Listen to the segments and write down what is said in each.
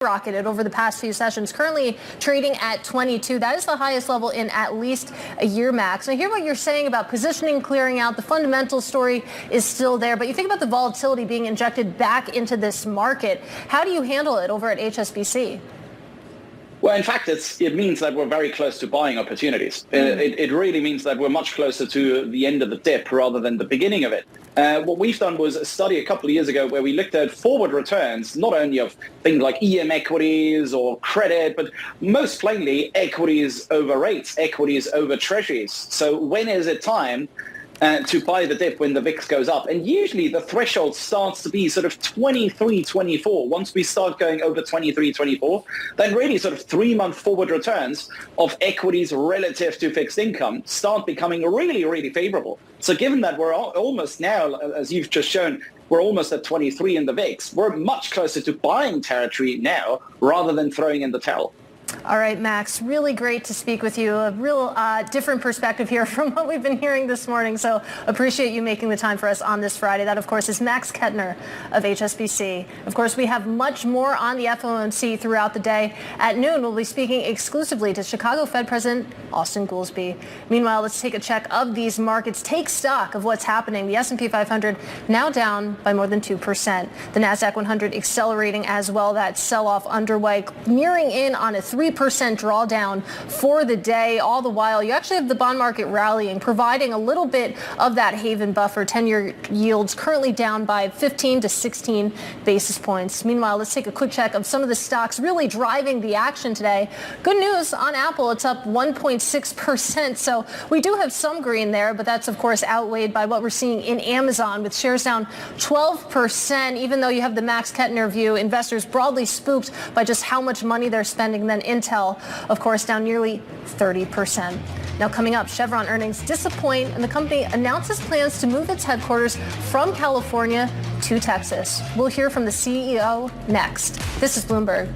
rocketed over the past few sessions, currently trading at 22. That is the highest level in at least a year, Max. I hear what you're saying about positioning, clearing out. The fundamental story is still there, but you think about the volatility being injected back into this market. How do you handle it over at HSBC? Well, in fact, it means that we're very close to buying opportunities. It really means that we're much closer to the end of the dip rather than the beginning of it. What we've done was a study a couple of years ago where we looked at forward returns, not only of things like EM equities or credit, but most plainly equities over rates, equities over treasuries. So when is it time to buy the dip when the VIX goes up? And usually the threshold starts to be sort of 23, 24. Once we start going over 23, 24, then really sort of 3-month forward returns of equities relative to fixed income start becoming really, really favorable. So given that we're almost now, as you've just shown, we're almost at 23 in the VIX, we're much closer to buying territory now rather than throwing in the towel. All right, Max, really great to speak with you. A real different perspective here from what we've been hearing this morning. So appreciate you making the time for us on this Friday. That, of course, is Max Kettner of HSBC. Of course, we have much more on the FOMC throughout the day. At noon, we'll be speaking exclusively to Chicago Fed President Austin Goolsbee. Meanwhile, let's take a check of these markets. Take stock of what's happening. The S&P 500 now down by more than 2%. The NASDAQ 100 accelerating as well. That sell-off underway, nearing in on a 3% drawdown for the day. All the while, you actually have the bond market rallying, providing a little bit of that haven buffer. 10-year yields currently down by 15 to 16 basis points. Meanwhile, let's take a quick check of some of the stocks really driving the action today. Good news on Apple. It's up 1.6%. So we do have some green there, but that's, of course, outweighed by what we're seeing in Amazon with shares down 12%. Even though you have the Max Kettner view, investors broadly spooked by just how much money they're spending. Then Intel, of course, down nearly 30%. Now coming up, Chevron earnings disappoint, and the company announces plans to move its headquarters from California to Texas. We'll hear from the CEO next. This is Bloomberg.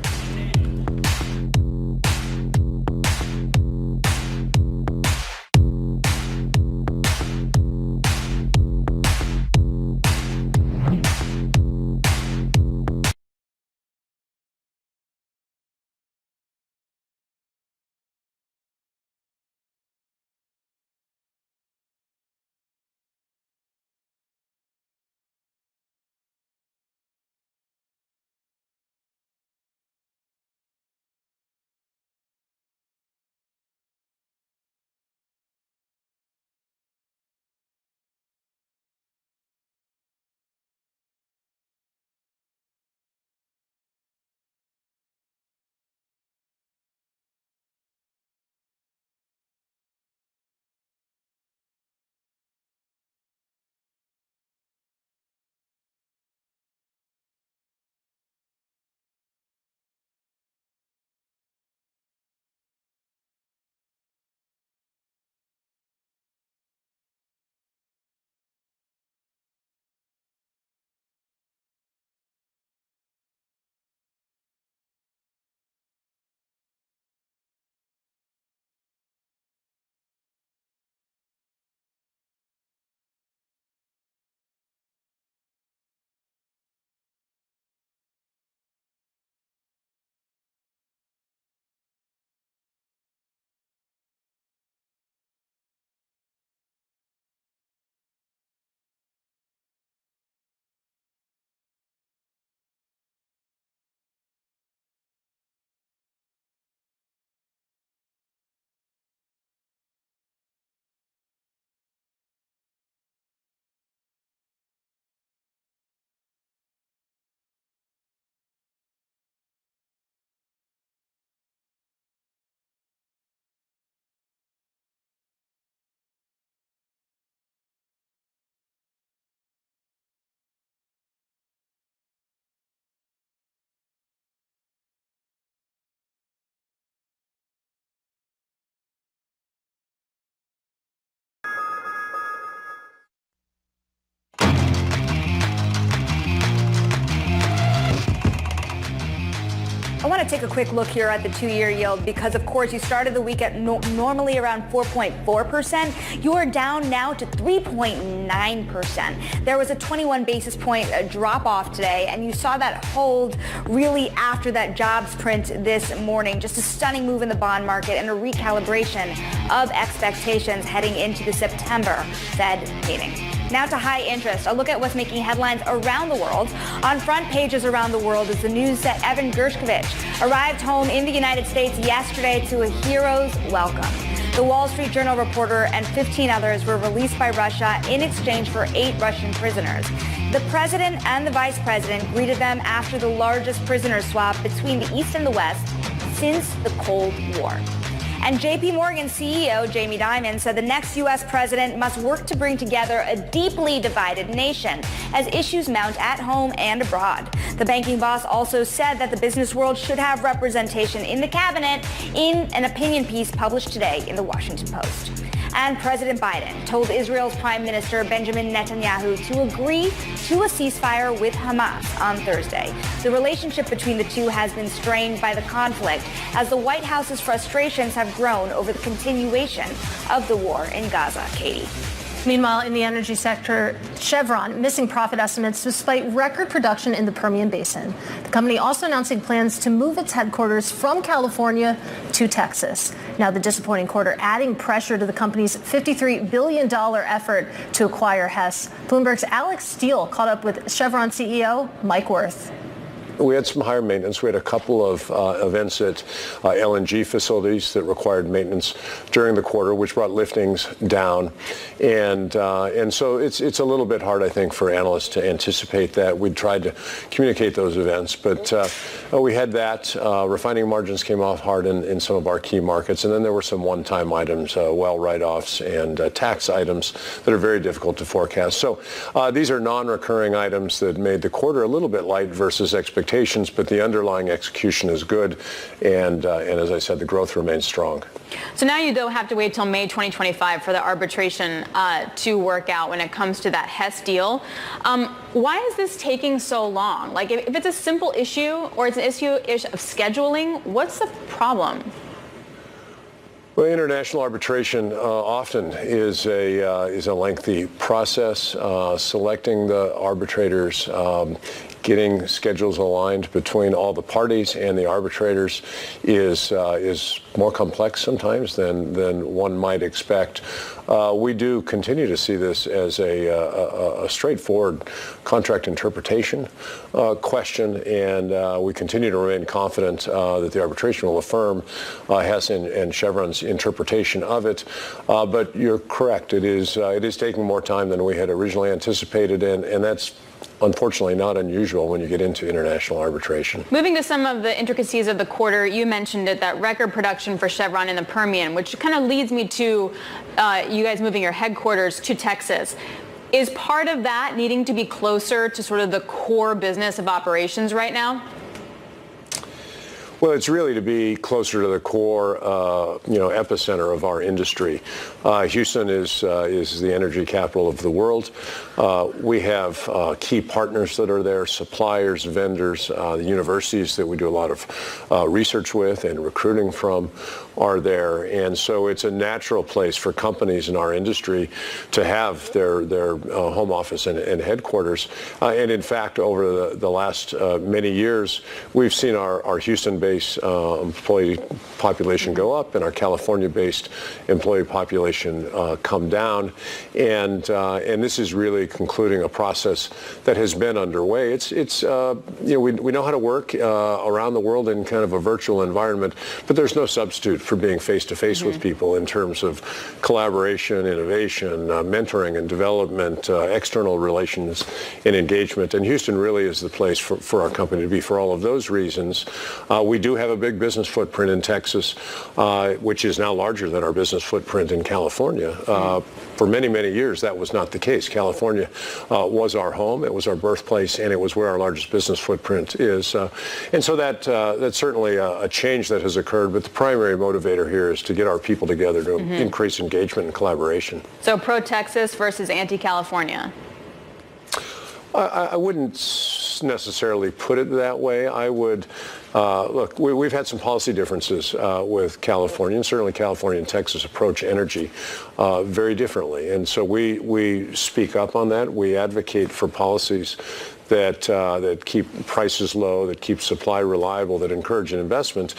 I want to take a quick look here at the 2-year yield because, of course, you started the week at normally around 4.4%. You are down now to 3.9%. There was a 21 basis point drop off today, and you saw that hold really after that jobs print this morning. Just a stunning move in the bond market and a recalibration of expectations heading into the September Fed meeting. Now to high interest, a look at what's making headlines around the world. On front pages around the world is the news that Evan Gershkovich arrived home in the United States yesterday to a hero's welcome. The Wall Street Journal reporter and 15 others were released by Russia in exchange for 8 Russian prisoners. The president and the vice president greeted them after the largest prisoner swap between the East and the West since the Cold War. And JP Morgan CEO Jamie Dimon said the next U.S. president must work to bring together a deeply divided nation as issues mount at home and abroad. The banking boss also said that the business world should have representation in the cabinet in an opinion piece published today in the Washington Post. And President Biden told Israel's Prime Minister Benjamin Netanyahu to agree to a ceasefire with Hamas on Thursday. The relationship between the two has been strained by the conflict as the White House's frustrations have grown over the continuation of the war in Gaza. Katie. Meanwhile, in the energy sector, Chevron missing profit estimates despite record production in the Permian Basin. The company also announcing plans to move its headquarters from California to Texas. Now, the disappointing quarter adding pressure to the company's $53 billion effort to acquire Hess. Bloomberg's Alex Steele caught up with Chevron CEO Mike Wirth. We had some higher maintenance. We had a couple of events at LNG facilities that required maintenance during the quarter, which brought liftings down. And so it's a little bit hard, I think, for analysts to anticipate that. We tried to communicate those events, but we had that. Refining margins came off hard in some of our key markets. And then there were some one-time items, well write-offs and tax items that are very difficult to forecast. So these are non-recurring items that made the quarter a little bit light versus expectations, but the underlying execution is good, and as I said, the growth remains strong. So now you, though, have to wait till May 2025 for the arbitration to work out when it comes to that Hess deal. Why is this taking so long? Like, if it's a simple issue or it's an issue of scheduling, what's the problem? Well, international arbitration often is a lengthy process. Selecting the arbitrators, getting schedules aligned between all the parties and the arbitrators is more complex sometimes than one might expect. We do continue to see this as a straightforward contract interpretation question, and we continue to remain confident that the arbitration will affirm Hess and Chevron's interpretation of it. But you're correct; it is taking more time than we had originally anticipated, and that's unfortunately not unusual when you get into international arbitration. Moving to some of the intricacies of the quarter, you mentioned it, that record production for Chevron in the Permian, which kind of leads me to you guys moving your headquarters to Texas. Is part of that needing to be closer to sort of the core business of operations right now? Well, it's really to be closer to the core, epicenter of our industry. Houston is the energy capital of the world. We have key partners that are there, suppliers, vendors, the universities that we do a lot of research with and recruiting from are there. And so it's a natural place for companies in our industry to have their home office and headquarters. And in fact, over the last many years, we've seen our Houston-based employee population go up and our California-based employee population come down. And this is really concluding a process that has been underway. We know how to work around the world in kind of a virtual environment, but there's no substitute for being face-to-face with people in terms of collaboration, innovation, mentoring and development, external relations and engagement. And Houston really is the place for our company to be for all of those reasons. We do have a big business footprint in Texas, which is now larger than our business footprint in California. For many, many years, that was not the case. California was our home, it was our birthplace, and it was where our largest business footprint is. And so that's certainly a change that has occurred, but the primary motivator here is to get our people together to increase engagement and collaboration. So pro-Texas versus anti-California? I wouldn't necessarily put it that way. I would look. We've had some policy differences with California, and certainly California and Texas approach energy very differently, and so we speak up on that. We advocate for policies that keep prices low, that keep supply reliable, that encourage an investment.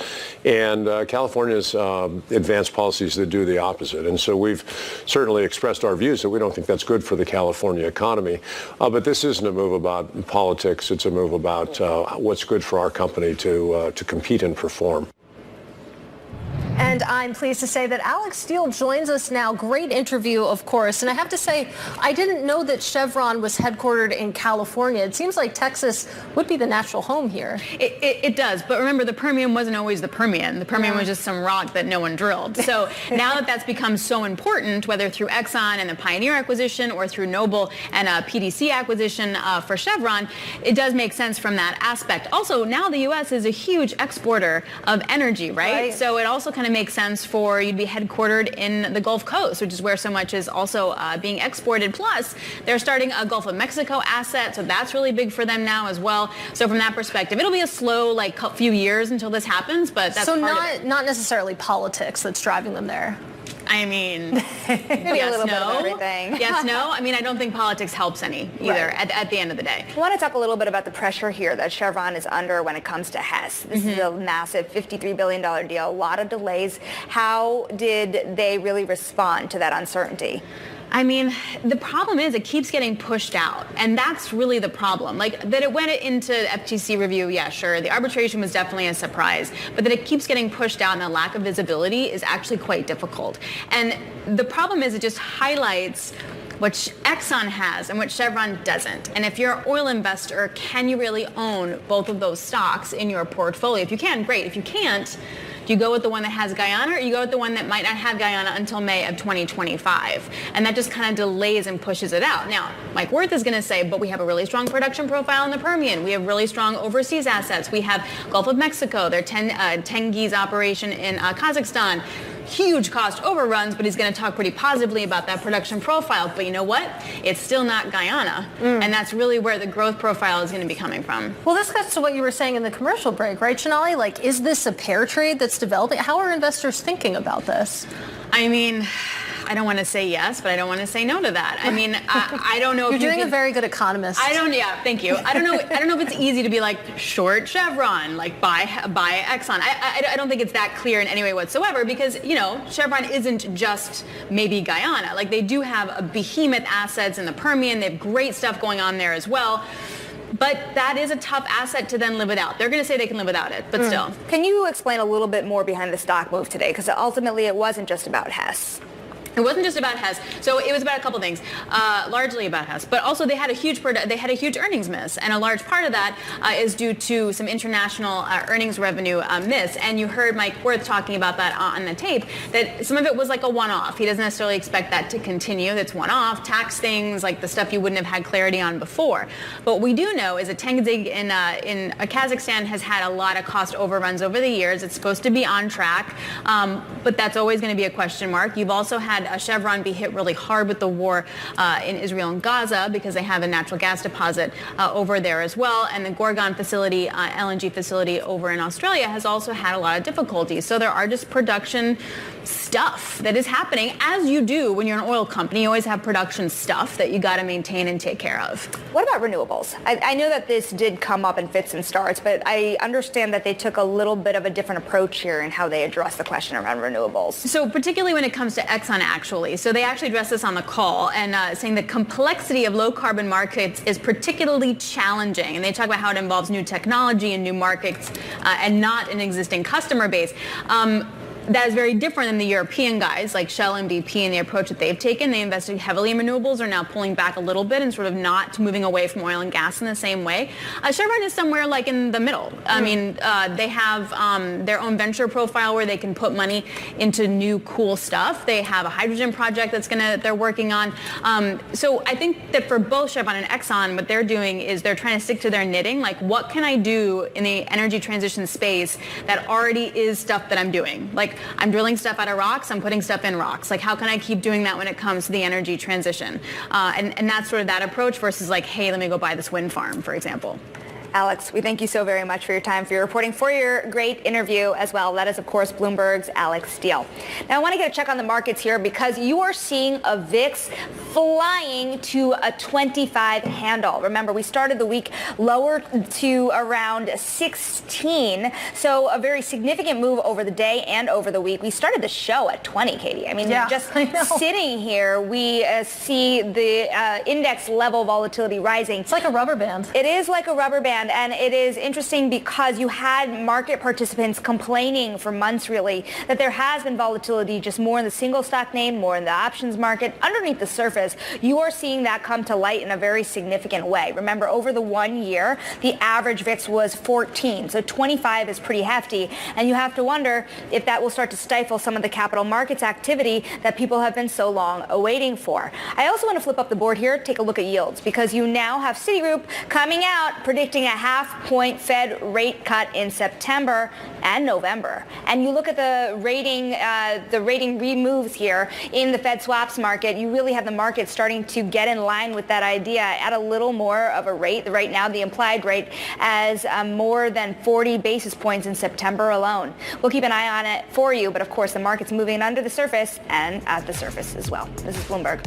And California's advanced policies that do the opposite. And so we've certainly expressed our views that we don't think that's good for the California economy. But this isn't a move about politics. It's a move about what's good for our company to compete and perform. And I'm pleased to say that Alex Steele joins us now. Great interview, of course. And I have to say, I didn't know that Chevron was headquartered in California. It seems like Texas would be the natural home here. It does. But remember, the Permian wasn't always the Permian. The Permian was just some rock that no one drilled. So now that that's become so important, whether through Exxon and the Pioneer acquisition or through Noble and a PDC acquisition for Chevron, it does make sense from that aspect. Also, now the U.S. is a huge exporter of energy, right? So it also kind of makes sense for you to be headquartered in the Gulf Coast, which is where so much is also being exported. Plus, they're starting a Gulf of Mexico asset, so that's really big for them now as well. So from that perspective, it'll be a slow, few years until this happens, but that's so part of it. Not necessarily politics that's driving them there. I mean, maybe a little bit of everything. Yes, no. I mean, I don't think politics helps any either at the end of the day. I want to talk a little bit about the pressure here that Chevron is under when it comes to Hess. This is a massive $53 billion deal, a lot of delays. How did they really respond to that uncertainty? I mean, the problem is it keeps getting pushed out, and that's really the problem. That it went into FTC review, yeah, sure. The arbitration was definitely a surprise, but that it keeps getting pushed out and the lack of visibility is actually quite difficult. And the problem is it just highlights what Exxon has and what Chevron doesn't. And if you're an oil investor, can you really own both of those stocks in your portfolio? If you can, great. If you can't, do you go with the one that has Guyana, or you go with the one that might not have Guyana until May of 2025? And that just kind of delays and pushes it out. Now, Mike Wirth is going to say, but we have a really strong production profile in the Permian. We have really strong overseas assets. We have Gulf of Mexico, their Tengiz operation in Kazakhstan. Huge cost overruns, but he's going to talk pretty positively about that production profile. But you know what? It's still not Guyana. And that's really where the growth profile is going to be coming from. Well, this gets to what you were saying in the commercial break, right, Shonali? Is this a pair trade that's developing? How are investors thinking about this? I mean, I don't want to say yes, but I don't want to say no to that. I mean, I don't know if you're doing a very good economist. Yeah, thank you. I don't know if it's easy to be short Chevron, buy Exxon. I don't think it's that clear in any way whatsoever because, Chevron isn't just maybe Guyana. They do have a behemoth assets in the Permian. They have great stuff going on there as well. But that is a tough asset to then live without. They're going to say they can live without it, but still. Can you explain a little bit more behind the stock move today? Because ultimately it wasn't just about Hess. It wasn't just about Hess. So it was about a couple things, largely about Hess. But also they had a huge earnings miss, and a large part of that is due to some international earnings revenue miss. And you heard Mike Wirth talking about that on the tape, that some of it was a one-off. He doesn't necessarily expect that to continue. That's one-off, tax things, the stuff you wouldn't have had clarity on before. But what we do know is that Tengiz in Kazakhstan has had a lot of cost overruns over the years. It's supposed to be on track, but that's always going to be a question mark. You've also had Chevron be hit really hard with the war in Israel and Gaza because they have a natural gas deposit over there as well. And the Gorgon facility, LNG facility over in Australia has also had a lot of difficulties. So there are just production stuff that is happening, as you do when you're an oil company. You always have production stuff that you got to maintain and take care of. What about renewables? I know that this did come up in fits and starts, but I understand that they took a little bit of a different approach here in how they addressed the question around renewables. So particularly when it comes to Exxon, actually. So they actually addressed this on the call and saying the complexity of low carbon markets is particularly challenging. And they talk about how it involves new technology and new markets and not an existing customer base. That is very different than the European guys like Shell and BP and the approach that they've taken. They invested heavily in renewables, are now pulling back a little bit and sort of not moving away from oil and gas in the same way. Chevron is somewhere in the middle. I mean, they have their own venture profile where they can put money into new cool stuff. They have a hydrogen project they're working on. So I think that for both Chevron and Exxon, what they're doing is they're trying to stick to their knitting. What can I do in the energy transition space that already is stuff that I'm doing? I'm drilling stuff out of rocks, I'm putting stuff in rocks. How can I keep doing that when it comes to the energy transition? And that's sort of that approach versus hey, let me go buy this wind farm, for example. Alex, we thank you so very much for your time, for your reporting, for your great interview as well. That is, of course, Bloomberg's Alex Steele. Now, I want to get a check on the markets here because you are seeing a VIX flying to a 25 handle. Remember, we started the week lower to around 16, so a very significant move over the day and over the week. We started the show at 20, Katie. I mean, just sitting here, we see the index level volatility rising. It's like a rubber band. It is like a rubber band, and it is interesting because you had market participants complaining for months, really, that there has been volatility just more in the single stock name, more in the options market. Underneath the surface, you are seeing that come to light in a very significant way. Remember, over the 1 year, the average VIX was 14, so 25 is pretty hefty, and you have to wonder if that will start to stifle some of the capital markets activity that people have been so long awaiting for. I also want to flip up the board here, take a look at yields, because you now have Citigroup coming out predicting a half-point Fed rate cut in September and November. And you look at the rating removes here in the Fed swaps market, you really have the market starting to get in line with that idea at a little more of a rate. Right now, the implied rate as more than 40 basis points in September alone. We'll keep an eye on it for you, but of course, the market's moving under the surface and at the surface as well. This is Bloomberg.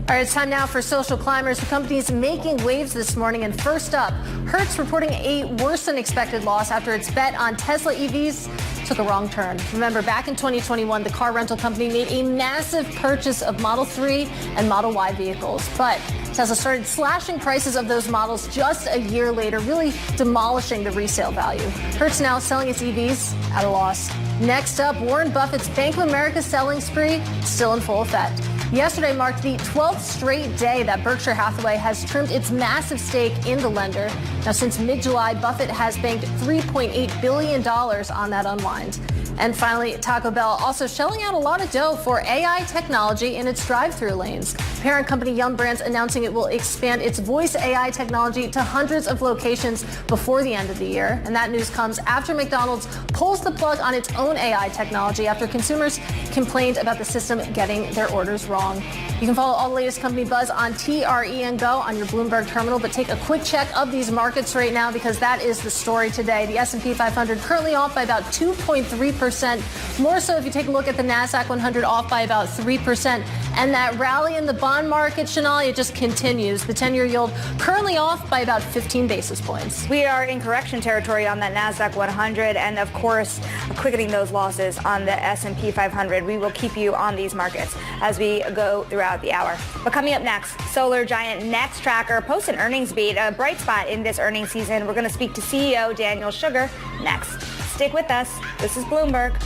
All right, it's time now for Social Climbers, the companies making waves this morning. And first up, Hertz reporting a worse than expected loss after its bet on Tesla EVs took a wrong turn. Remember, back in 2021, the car rental company made a massive purchase of Model 3 and Model Y vehicles. But Tesla started slashing prices of those models just a year later, really demolishing the resale value. Hertz now selling its EVs at a loss. Next up, Warren Buffett's Bank of America selling spree still in full effect. Yesterday marked the 12th straight day that Berkshire Hathaway has trimmed its massive stake in the lender. Now, since mid-July, Buffett has banked $3.8 billion on that unwind. And finally, Taco Bell also shelling out a lot of dough for AI technology in its drive-through lanes. Parent company Yum Brands announcing it will expand its voice AI technology to hundreds of locations before the end of the year. And that news comes after McDonald's pulls the plug on its own AI technology after consumers complained about the system getting their orders wrong. You can follow all the latest company buzz on TRE and Go on your Bloomberg terminal, but take a quick check of these markets right now because that is the story today. The S&P 500 currently off by about 2.3%. More so if you take a look at the NASDAQ 100 off by about 3%. And that rally in the bond market, Chanel, it just continues. The 10-year yield currently off by about 15 basis points. We are in correction territory on that NASDAQ 100 and, of course, quickening those losses on the S&P 500. We will keep you on these markets as we go throughout the hour. But coming up next, solar giant Nextracker posts an earnings beat, a bright spot in this earnings season. We're going to speak to CEO Daniel Sugar next. Stick with us. This is Bloomberg.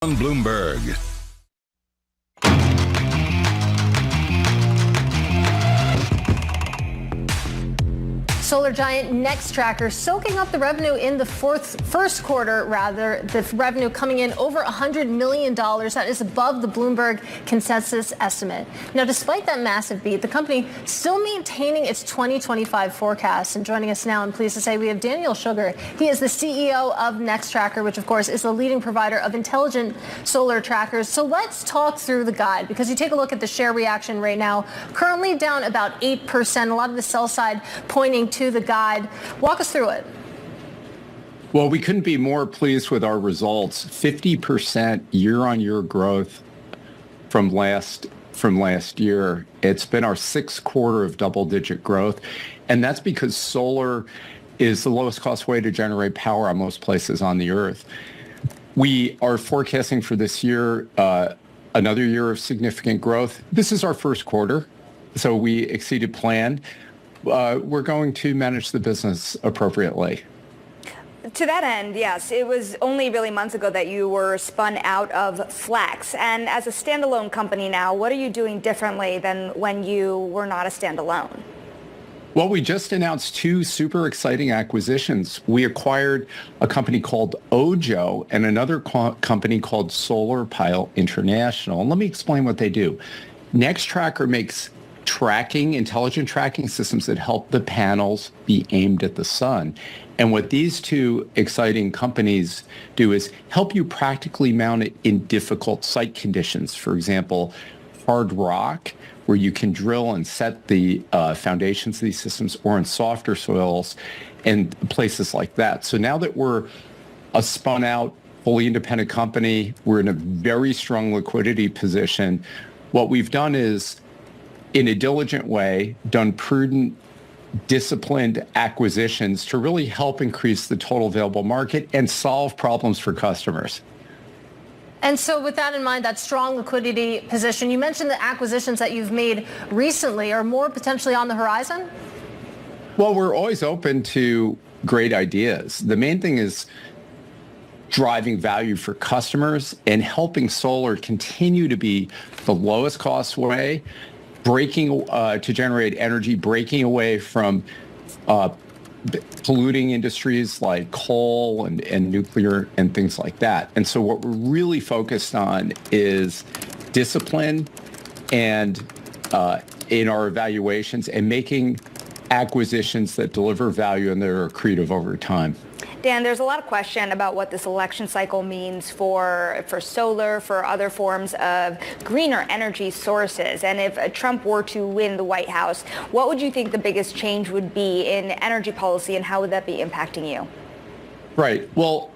On Bloomberg. Solar giant Nextracker soaking up the revenue in the first quarter, the revenue coming in over $100 million. That is above the Bloomberg consensus estimate. Now, despite that massive beat, the company still maintaining its 2025 forecast. And joining us now, I'm pleased to say we have Daniel Sugar. He is the CEO of Nextracker, which of course is the leading provider of intelligent solar trackers. So let's talk through the guide, because you take a look at the share reaction right now, currently down about 8%. A lot of the sell side pointing to the guide. Walk us through it. Well, we couldn't be more pleased with our results. 50% year-on-year growth from last year. It's been our sixth quarter of double-digit growth, and that's because solar is the lowest cost way to generate power on most places on the earth. We are forecasting for this year another year of significant growth. This is our first quarter, so we exceeded plan. We're going to manage the business appropriately. To that end, yes, it was only really months ago that you were spun out of Flex. And as a standalone company now, what are you doing differently than when you were not a standalone? Well, we just announced two super exciting acquisitions. We acquired a company called Ojo and another company called Solar Pile International. And let me explain what they do. Nextracker makes intelligent tracking systems that help the panels be aimed at the sun. And what these two exciting companies do is help you practically mount it in difficult site conditions. For example, hard rock, where you can drill and set the foundations of these systems, or in softer soils and places like that. So now that we're a spun out, fully independent company, we're in a very strong liquidity position. What we've done is, in a diligent way, done prudent, disciplined acquisitions to really help increase the total available market and solve problems for customers. And so with that in mind, that strong liquidity position, you mentioned the acquisitions that you've made recently. Are more potentially on the horizon? Well, we're always open to great ideas. The main thing is driving value for customers and helping solar continue to be the lowest cost way, to generate energy, breaking away from polluting industries like coal and nuclear and things like that. And so what we're really focused on is discipline and in our evaluations, and making acquisitions that deliver value and that are accretive over time. Dan, there's a lot of question about what this election cycle means for solar, for other forms of greener energy sources. And if Trump were to win the White House, what would you think the biggest change would be in energy policy, and how would that be impacting you? Right. Well,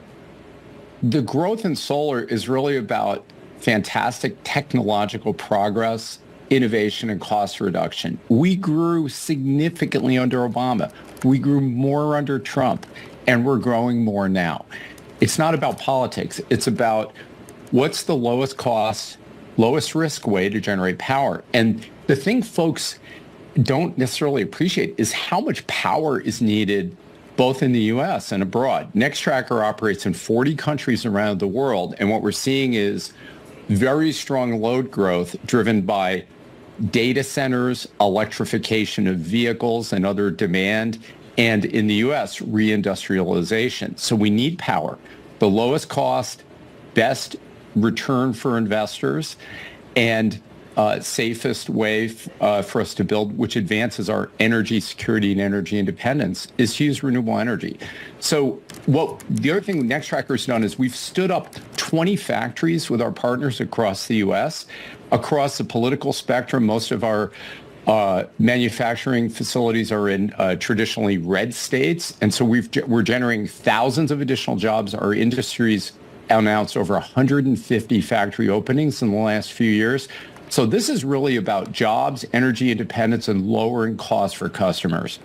the growth in solar is really about fantastic technological progress, innovation, and cost reduction. We grew significantly under Obama. We grew more under Trump. And we're growing more now. It's not about politics. It's about what's the lowest cost, lowest risk way to generate power. And the thing folks don't necessarily appreciate is how much power is needed both in the U.S. and abroad. Nextracker operates in 40 countries around the world. And what we're seeing is very strong load growth driven by data centers, electrification of vehicles and other demand, and in the U.S., reindustrialization. So we need power, the lowest cost, best return for investors, and safest way for us to build, which advances our energy security and energy independence, is to use renewable energy. So the other thing Nextracker has done is we've stood up 20 factories with our partners across the U.S. Across the political spectrum, most of our manufacturing facilities are in traditionally red states. And so we're generating thousands of additional jobs. Our industries announced over 150 factory openings in the last few years. So this is really about jobs, energy independence, and lowering costs for customers.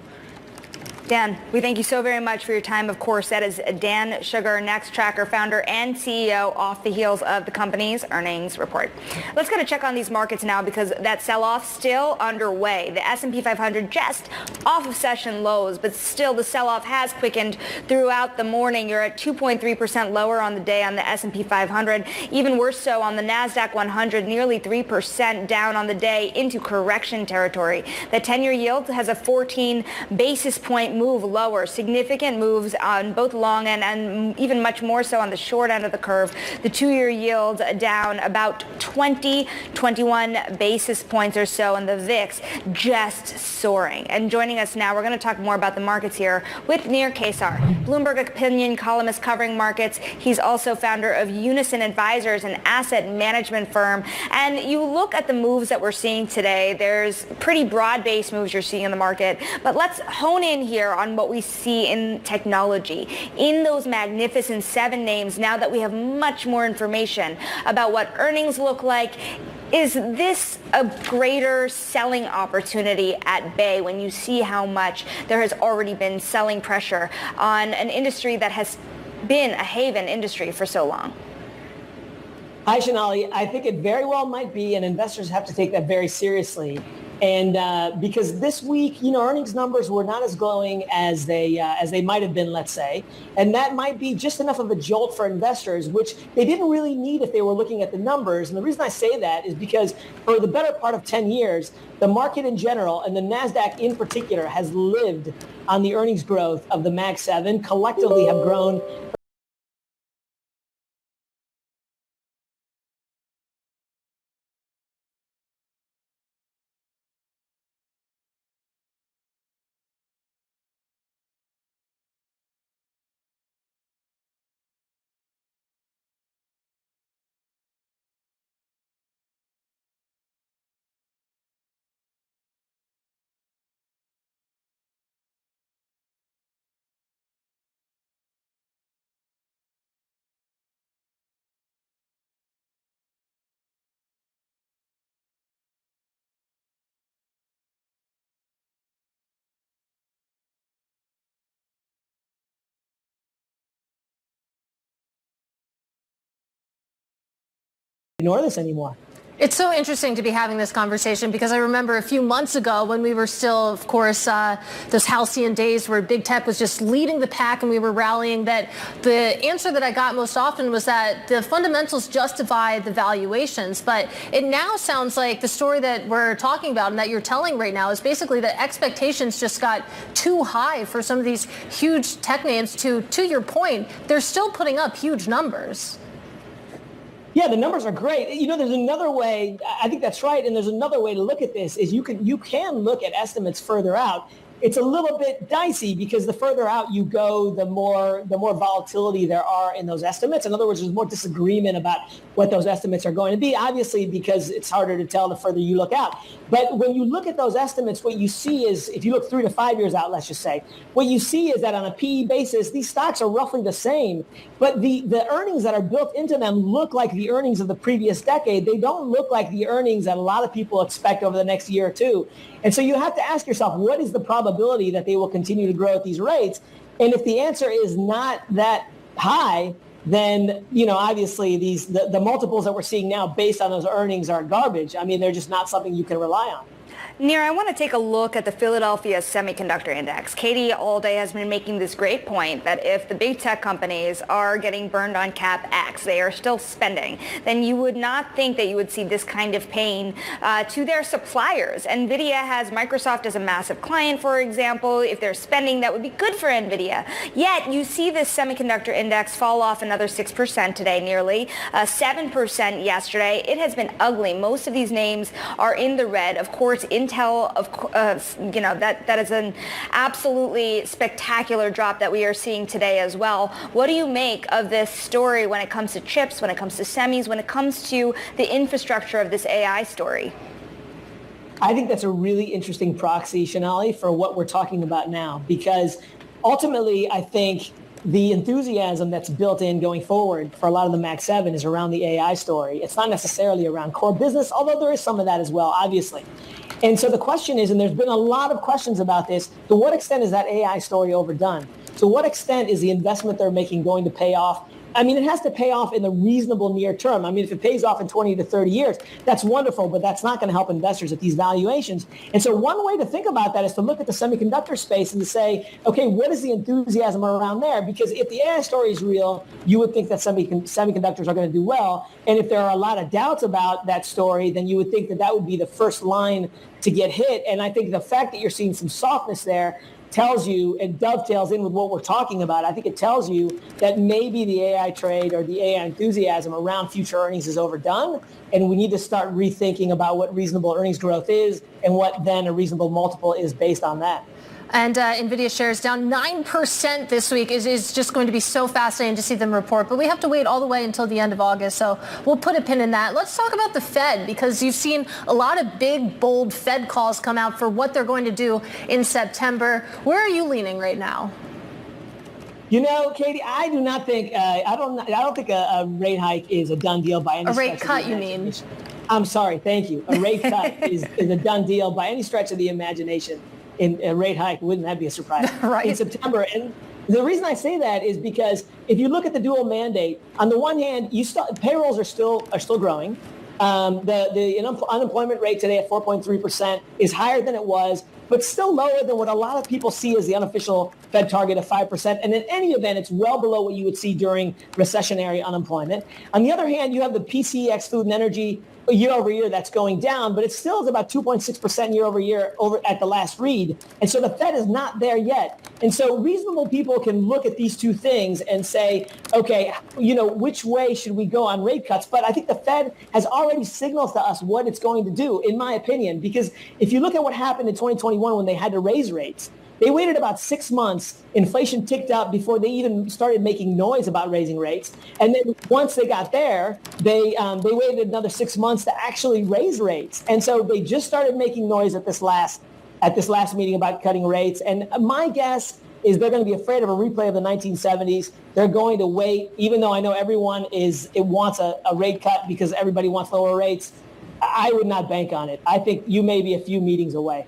Dan, we thank you so very much for your time. Of course, that is Dan Sugar, Nextracker founder and CEO, off the heels of the company's earnings report. Let's go to check on these markets now, because that sell-off still underway. The S&P 500 just off of session lows, but still the sell-off has quickened throughout the morning. You're at 2.3% lower on the day on the S&P 500. Even worse so on the NASDAQ 100, nearly 3% down on the day into correction territory. The 10-year yield has a 14 basis point move lower. Significant moves on both long and even much more so on the short end of the curve. The 2-year yield down about 21 basis points or so, and the VIX just soaring. And joining us now, we're going to talk more about the markets here with Nir Kaysar, Bloomberg opinion columnist covering markets. He's also founder of Unison Advisors, an asset management firm. And you look at the moves that we're seeing today, there's pretty broad-based moves you're seeing in the market. But let's hone in here on what we see in technology, in those magnificent 7 names, now that we have much more information about what earnings look like. Is this a greater selling opportunity at bay when you see how much there has already been selling pressure on an industry that has been a haven industry for so long? Hi, Sonali. I think it very well might be, and investors have to take that very seriously. And because this week, earnings numbers were not as glowing as they might have been, let's say. And that might be just enough of a jolt for investors, which they didn't really need if they were looking at the numbers. And the reason I say that is because for the better part of 10 years, the market in general and the NASDAQ in particular has lived on the earnings growth of the Mag 7, collectively have grown ignore this anymore. It's so interesting to be having this conversation because I remember a few months ago when we were still, of course, those halcyon days where big tech was just leading the pack and we were rallying, that the answer that I got most often was that the fundamentals justify the valuations. But it now sounds like the story that we're talking about and that you're telling right now is basically that expectations just got too high for some of these huge tech names. To your point, they're still putting up huge numbers. Yeah, the numbers are great. There's another way. I think that's right. And there's another way to look at this is you can look at estimates further out. It's a little bit dicey because the further out you go, the more volatility there are in those estimates. In other words, there's more disagreement about what those estimates are going to be, obviously, because it's harder to tell the further you look out. But when you look at those estimates, what you see is, if you look 3 to 5 years out, let's just say, what you see is that on a PE basis, these stocks are roughly the same, but the earnings that are built into them look like the earnings of the previous decade. They don't look like the earnings that a lot of people expect over the next year or two. And so you have to ask yourself, what is the probability that they will continue to grow at these rates? And if the answer is not that high, then, obviously the multiples that we're seeing now based on those earnings are garbage. I mean, they're just not something you can rely on. Nir, I want to take a look at the Philadelphia Semiconductor Index. Katie all day has been making this great point that if the big tech companies are getting burned on CapEx, they are still spending, then you would not think that you would see this kind of pain to their suppliers. NVIDIA has Microsoft as a massive client, for example. If they're spending, that would be good for NVIDIA. Yet you see this semiconductor index fall off another 6% today, nearly 7% yesterday. It has been ugly. Most of these names are in the red. Of course, Intel, that is an absolutely spectacular drop that we are seeing today as well. What do you make of this story when it comes to chips, when it comes to semis, when it comes to the infrastructure of this AI story? I think that's a really interesting proxy, Shanali, for what we're talking about now, because ultimately I think the enthusiasm that's built in going forward for a lot of the Mag 7 is around the AI story. It's not necessarily around core business, although there is some of that as well, obviously. And so the question is, and there's been a lot of questions about this, to what extent is that AI story overdone? To what extent is the investment they're making going to pay off? I mean, it has to pay off in the reasonable near term. I mean, if it pays off in 20 to 30 years, that's wonderful, but that's not going to help investors at these valuations. And so one way to think about that is to look at the semiconductor space and to say, okay, what is the enthusiasm around there? Because if the AI story is real, you would think that semiconductors are going to do well. And if there are a lot of doubts about that story, then you would think that that would be the first line to get hit. And I think the fact that you're seeing some softness there tells you, and dovetails in with what we're talking about, I think it tells you that maybe the AI trade or the AI enthusiasm around future earnings is overdone, and we need to start rethinking about what reasonable earnings growth is and what then a reasonable multiple is based on that. And NVIDIA shares down 9% this week. Is just going to be so fascinating to see them report. But we have to wait all the way until the end of August. So we'll put a pin in that. Let's talk about the Fed, because you've seen a lot of big, bold Fed calls come out for what they're going to do in September. Where are you leaning right now? Katie, I do not think I don't think a rate hike is a done deal by any stretch. A rate cut, you mean? I'm sorry. Thank you. A rate cut is a done deal by any stretch of the imagination. In a rate hike, wouldn't that be a surprise? Right. In September. And the reason I say that is because if you look at the dual mandate, on the one hand, payrolls are still growing. The unemployment rate today at 4.3% is higher than it was, but still lower than what a lot of people see as the unofficial Fed target of 5%. And in any event, it's well below what you would see during recessionary unemployment. On the other hand, you have the PCE food and energy year over year that's going down, but it still is about 2.6% year over year over at the last read. And so the Fed is not there yet. And so reasonable people can look at these two things and say, okay, which way should we go on rate cuts? But I think the Fed has already signaled to us what it's going to do, in my opinion, because if you look at what happened in 2021 when they had to raise rates, they waited about 6 months. Inflation ticked up before they even started making noise about raising rates. And then once they got there, they waited another 6 months to actually raise rates. And so they just started making noise at this last meeting about cutting rates. And my guess is they're going to be afraid of a replay of the 1970s. They're going to wait, even though I know everyone wants a rate cut because everybody wants lower rates. I would not bank on it. I think you may be a few meetings away.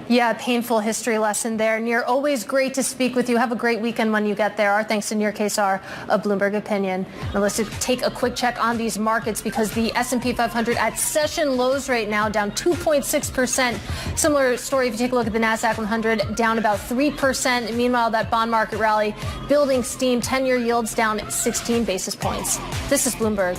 Yeah, painful history lesson there. Nir, always great to speak with you. Have a great weekend when you get there. Our thanks to Nir Kesar of Bloomberg Opinion. Now let's take a quick check on these markets because the S&P 500 at session lows right now, down 2.6%. Similar story if you take a look at the NASDAQ 100, down about 3%. Meanwhile, that bond market rally building steam, 10-year yields down 16 basis points. This is Bloomberg.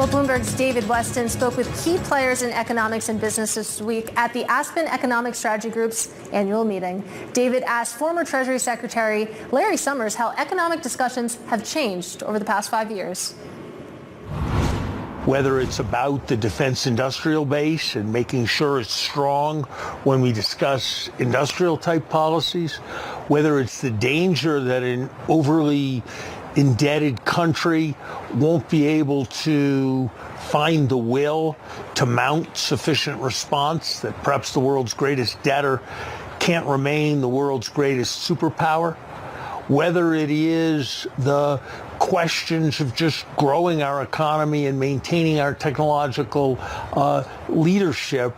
Well, Bloomberg's David Weston spoke with key players in economics and business this week at the Aspen Economic Strategy Group's annual meeting. David asked former Treasury Secretary Larry Summers how economic discussions have changed over the past 5 years. Whether it's about the defense industrial base and making sure it's strong when we discuss industrial type policies, whether it's the danger that an overly indebted country won't be able to find the will to mount sufficient response, that perhaps the world's greatest debtor can't remain the world's greatest superpower, whether it is the questions of just growing our economy and maintaining our technological leadership,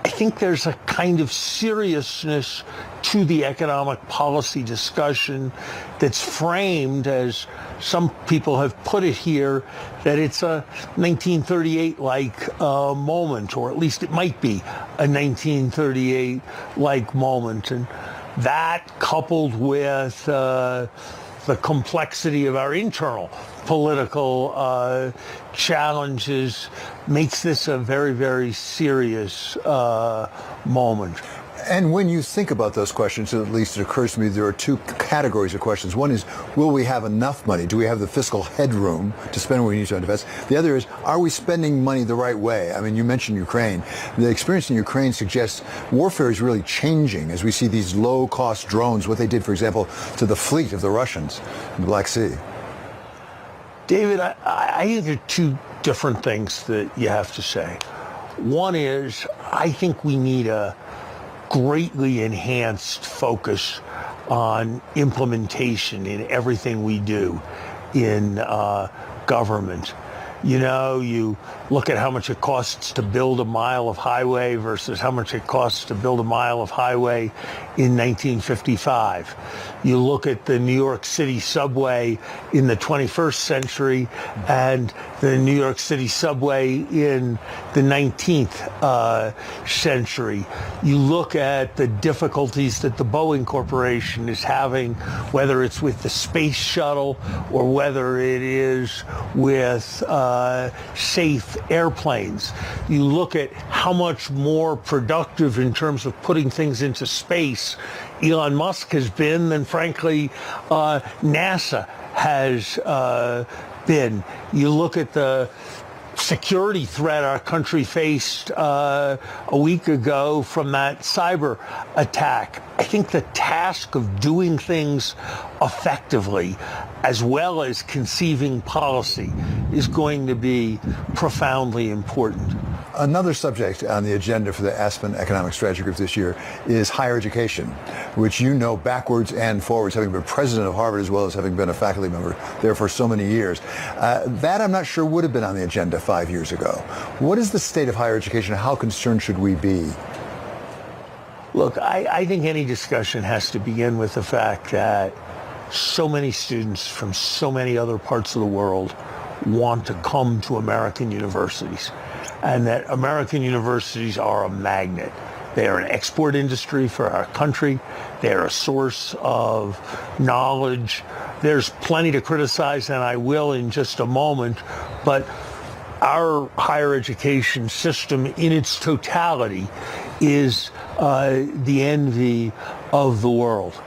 I think there's a kind of seriousness to the economic policy discussion that's framed, as some people have put it here, that it's a 1938-like moment, or at least it might be a 1938-like moment. And that, coupled with the complexity of our internal political challenges, makes this a very, very serious moment. And when you think about those questions, at least it occurs to me there are two categories of questions. One is, will we have enough money? Do we have the fiscal headroom to spend what we need to on defense? The other is, are we spending money the right way? I mean, you mentioned Ukraine. The experience in Ukraine suggests warfare is really changing as we see these low-cost drones, what they did, for example, to the fleet of the Russians in the Black Sea. David, I think there are two different things that you have to say. One is, I think we need a greatly enhanced focus on implementation in everything we do in government. You know, you look at how much it costs to build a mile of highway versus how much it costs to build a mile of highway in 1955. You look at the New York City subway in the 21st century and the New York City subway in the 19th century. You look at the difficulties that the Boeing Corporation is having, whether it's with the space shuttle or whether it is with safe airplanes. You look at how much more productive in terms of putting things into space Elon Musk has been than, frankly, NASA has been. You look at the security threat our country faced a week ago from that cyber attack. I think the task of doing things effectively, as well as conceiving policy, is going to be profoundly important. Another subject on the agenda for the Aspen Economic Strategy Group this year is higher education, which you know backwards and forwards, having been president of Harvard as well as having been a faculty member there for so many years. That I'm not sure would have been on the agenda 5 years ago. What is the state of higher education? How concerned should we be? Look, I think any discussion has to begin with the fact that so many students from so many other parts of the world want to come to American universities, and that American universities are a magnet. They are an export industry for our country. They are a source of knowledge. There's plenty to criticize, and I will in just a moment, but our higher education system in its totality is the envy of the world.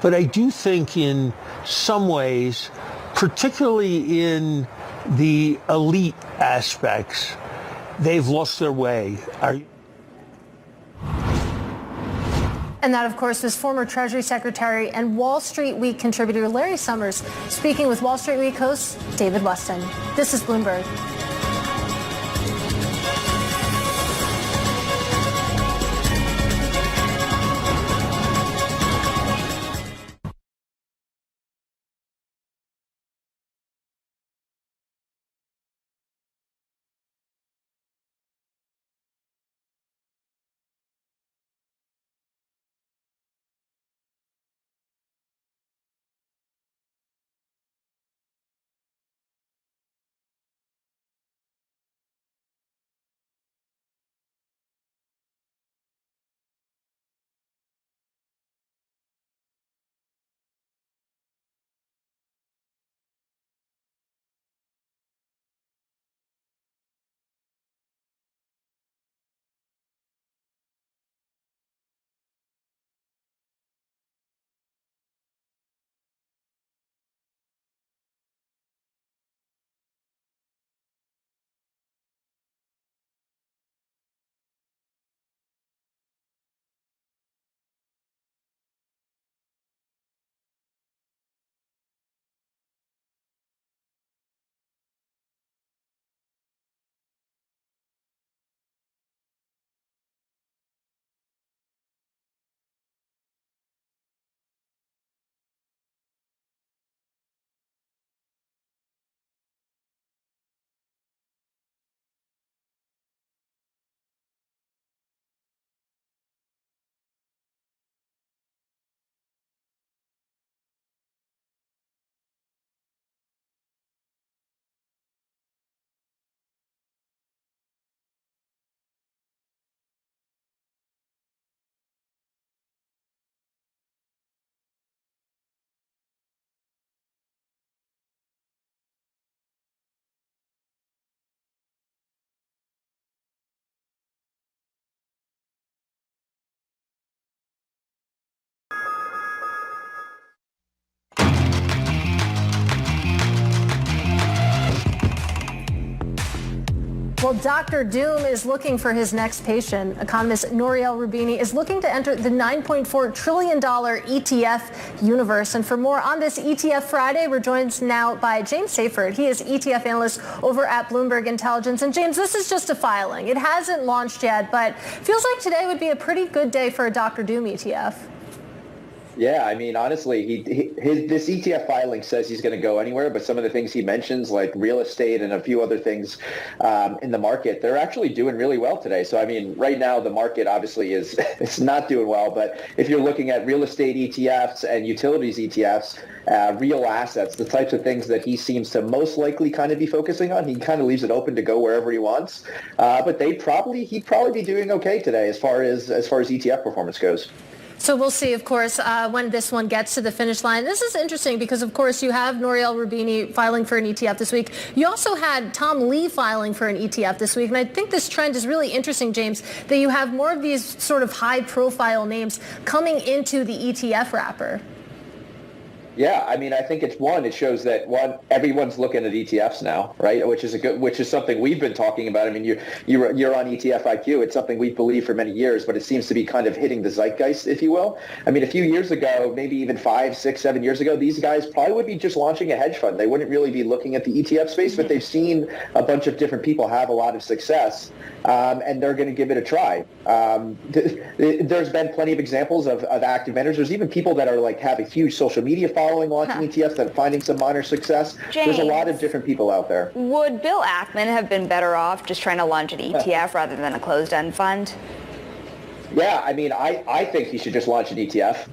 But I do think in some ways, particularly in the elite aspects, they've lost their way. And that, of course, was former Treasury Secretary and Wall Street Week contributor Larry Summers speaking with Wall Street Week host David Weston. This is Bloomberg. Well, Dr. Doom is looking for his next patient. Economist Nouriel Roubini is looking to enter the $9.4 trillion ETF universe. And for more on this ETF Friday, we're joined now by James Seyfert. He is ETF analyst over at Bloomberg Intelligence. And James, this is just a filing. It hasn't launched yet, but feels like today would be a pretty good day for a Dr. Doom ETF. Yeah, I mean, honestly, this ETF filing says he's going to go anywhere, but some of the things he mentions, like real estate and a few other things in the market, they're actually doing really well today. So, I mean, right now the market obviously is it's not doing well, but if you're looking at real estate ETFs and utilities ETFs, real assets, the types of things that he seems to most likely kind of be focusing on, he kind of leaves it open to go wherever he wants. But he'd probably be doing okay today as far as ETF performance goes. So we'll see, of course, when this one gets to the finish line. This is interesting because, of course, you have Nouriel Roubini filing for an ETF this week. You also had Tom Lee filing for an ETF this week. And I think this trend is really interesting, James, that you have more of these sort of high-profile names coming into the ETF wrapper. Yeah, I mean, I think it shows that everyone's looking at ETFs now, right? Which is something we've been talking about. I mean, you're on ETF IQ. It's something we've believed for many years, but it seems to be kind of hitting the zeitgeist, if you will. I mean, a few years ago, maybe even 5, 6, 7 years ago, these guys probably would be just launching a hedge fund. They wouldn't really be looking at the ETF space, but they've seen a bunch of different people have a lot of success, and they're going to give it a try. There's been plenty of examples of active vendors. There's even people that are have a huge social media following, launching ETFs and finding some minor success. James, there's a lot of different people out there. Would Bill Ackman have been better off just trying to launch an ETF rather than a closed-end fund? Yeah, I mean, I think he should just launch an ETF.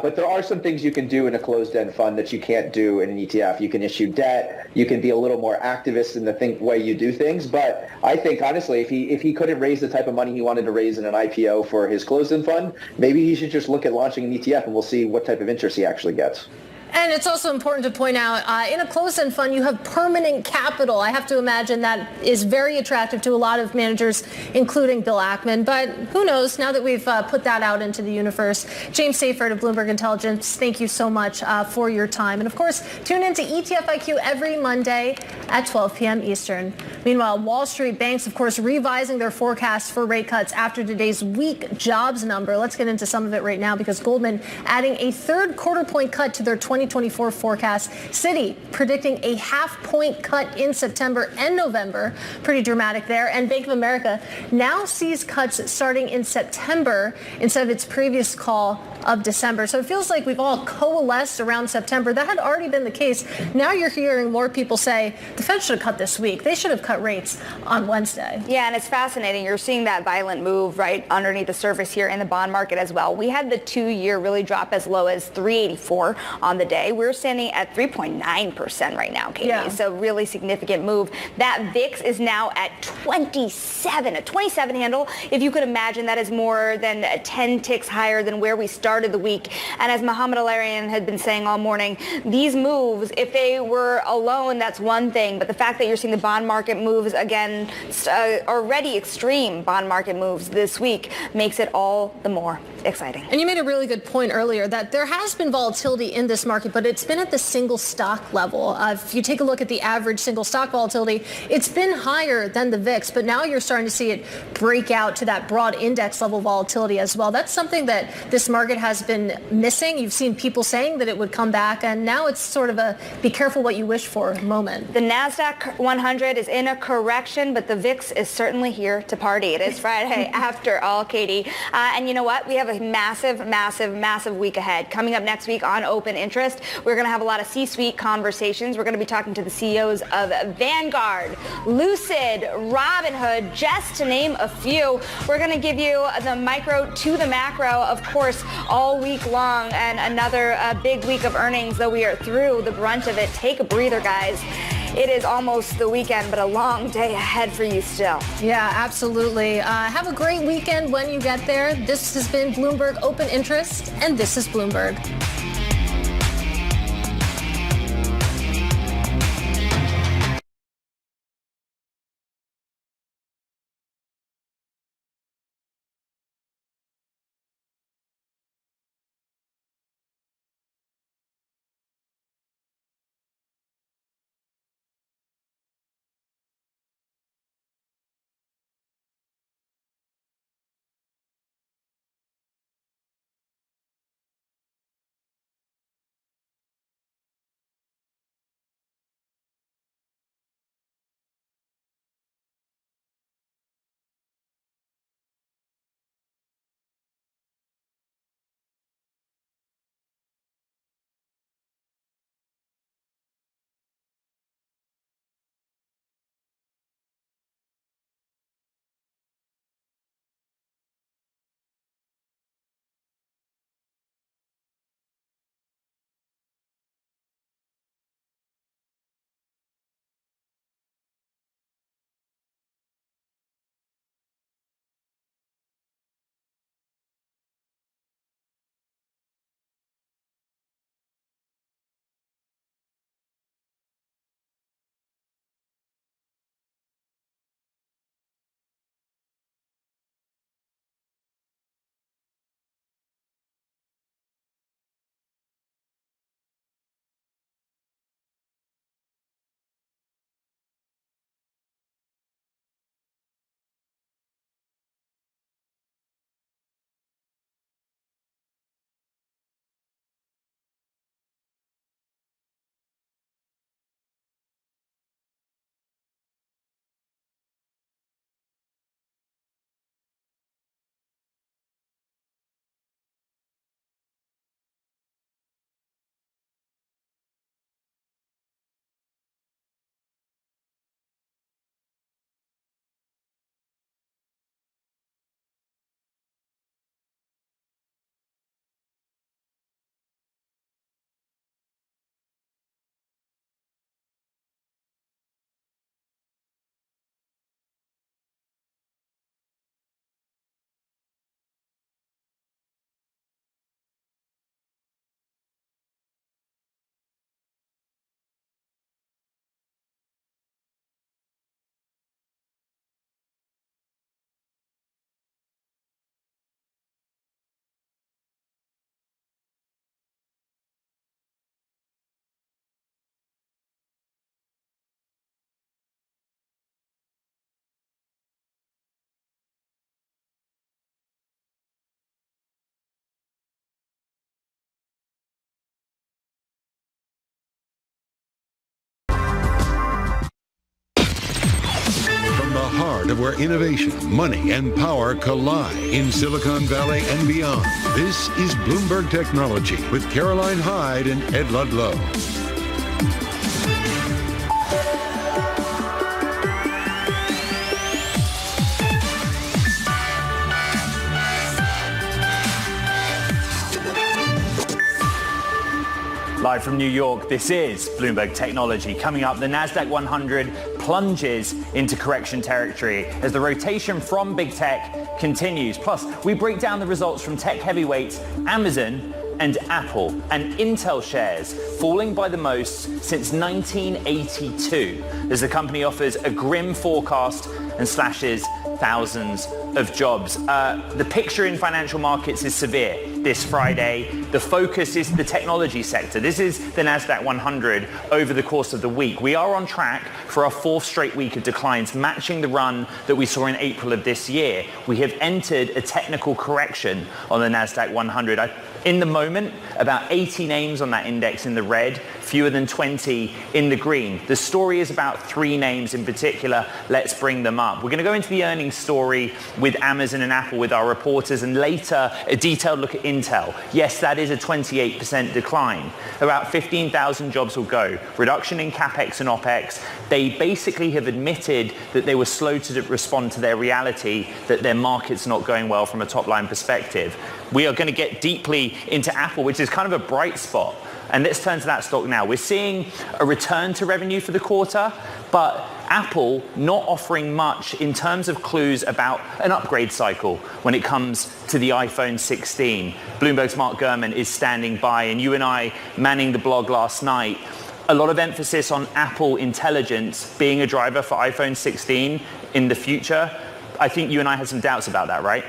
But there are some things you can do in a closed-end fund that you can't do in an ETF. You can issue debt. You can be a little more activist in the way you do things. But I think, honestly, if he couldn't raise the type of money he wanted to raise in an IPO for his closed-end fund, maybe he should just look at launching an ETF, and we'll see what type of interest he actually gets. And it's also important to point out, in a closed-end fund, you have permanent capital. I have to imagine that is very attractive to a lot of managers, including Bill Ackman. But who knows, now that we've put that out into the universe. James Seyfert of Bloomberg Intelligence, thank you so much for your time. And, of course, tune in to ETF IQ every Monday at 12 p.m. Eastern. Meanwhile, Wall Street banks, of course, revising their forecasts for rate cuts after today's weak jobs number. Let's get into some of it right now because Goldman adding a third quarter-point cut to their 2024 forecast. Citi predicting a half-point cut in September and November. Pretty dramatic there. And Bank of America now sees cuts starting in September instead of its previous call of December. So it feels like we've all coalesced around September. That had already been the case. Now you're hearing more people say the Fed should have cut this week. They should have cut rates on Wednesday. Yeah, and it's fascinating. You're seeing that violent move right underneath the surface here in the bond market as well. We had the 2-year really drop as low as 384 on the day. We're standing at 3.9% right now, Katie. Yeah. So really significant move. That VIX is now at 27, a 27 handle. If you could imagine, that is more than 10 ticks higher than where we started the week. And as Mohamed El-Erian had been saying all morning, these moves, if they were alone, that's one thing. But the fact that you're seeing the bond market moves again, already extreme bond market moves this week, makes it all the more exciting. And you made a really good point earlier that there has been volatility in this market, but it's been at the single stock level. If you take a look at the average single stock volatility, it's been higher than the VIX, but now you're starting to see it break out to that broad index level volatility as well. That's something that this market has been missing. You've seen people saying that it would come back, and now it's sort of a be careful what you wish for moment. The NASDAQ 100 is in a correction, but the VIX is certainly here to party. It is Friday after all, Katie. And you know what? We have a massive, massive, massive week ahead. Coming up next week on Open Interest, we're going to have a lot of C-suite conversations. We're going to be talking to the CEOs of Vanguard, Lucid, Robinhood, just to name a few. We're going to give you the micro to the macro, of course, all week long, and another big week of earnings, though we are through the brunt of it. Take a breather, guys. It is almost the weekend, but a long day ahead for you still. Yeah, absolutely. Have a great weekend when you get there. This has been Bloomberg Open Interest, and this is Bloomberg. heart of where innovation, money, and power collide in Silicon Valley and beyond. This is Bloomberg Technology with Caroline Hyde and Ed Ludlow. Live from New York, this is Bloomberg Technology. Coming up, the NASDAQ 100 plunges into correction territory as the rotation from big tech continues. Plus, we break down the results from tech heavyweights Amazon and Apple, and Intel shares falling by the most since 1982 as the company offers a grim forecast and slashes thousands of jobs. The picture in financial markets is severe this Friday. The focus is the technology sector. This is the NASDAQ 100 over the course of the week. We are on track for our fourth straight week of declines, matching the run that we saw in April of this year. We have entered a technical correction on the NASDAQ 100. In the moment, about 80 names on that index in the red, fewer than 20 in the green. The story is about 3 names in particular. Let's bring them up. We're going to go into the earnings story with Amazon and Apple with our reporters, and later a detailed look at Intel. Yes, that is a 28% decline. About 15,000 jobs will go. Reduction in CapEx and OpEx. They basically have admitted that they were slow to respond to their reality, that their market's not going well from a top-line perspective. We are going to get deeply into Apple, which is kind of a bright spot. And let's turn to that stock now. We're seeing a return to revenue for the quarter, but Apple not offering much in terms of clues about an upgrade cycle when it comes to the iPhone 16. Bloomberg's Mark Gurman is standing by, and you and I manning the blog last night. A lot of emphasis on Apple Intelligence being a driver for iPhone 16 in the future. I think you and I had some doubts about that, right?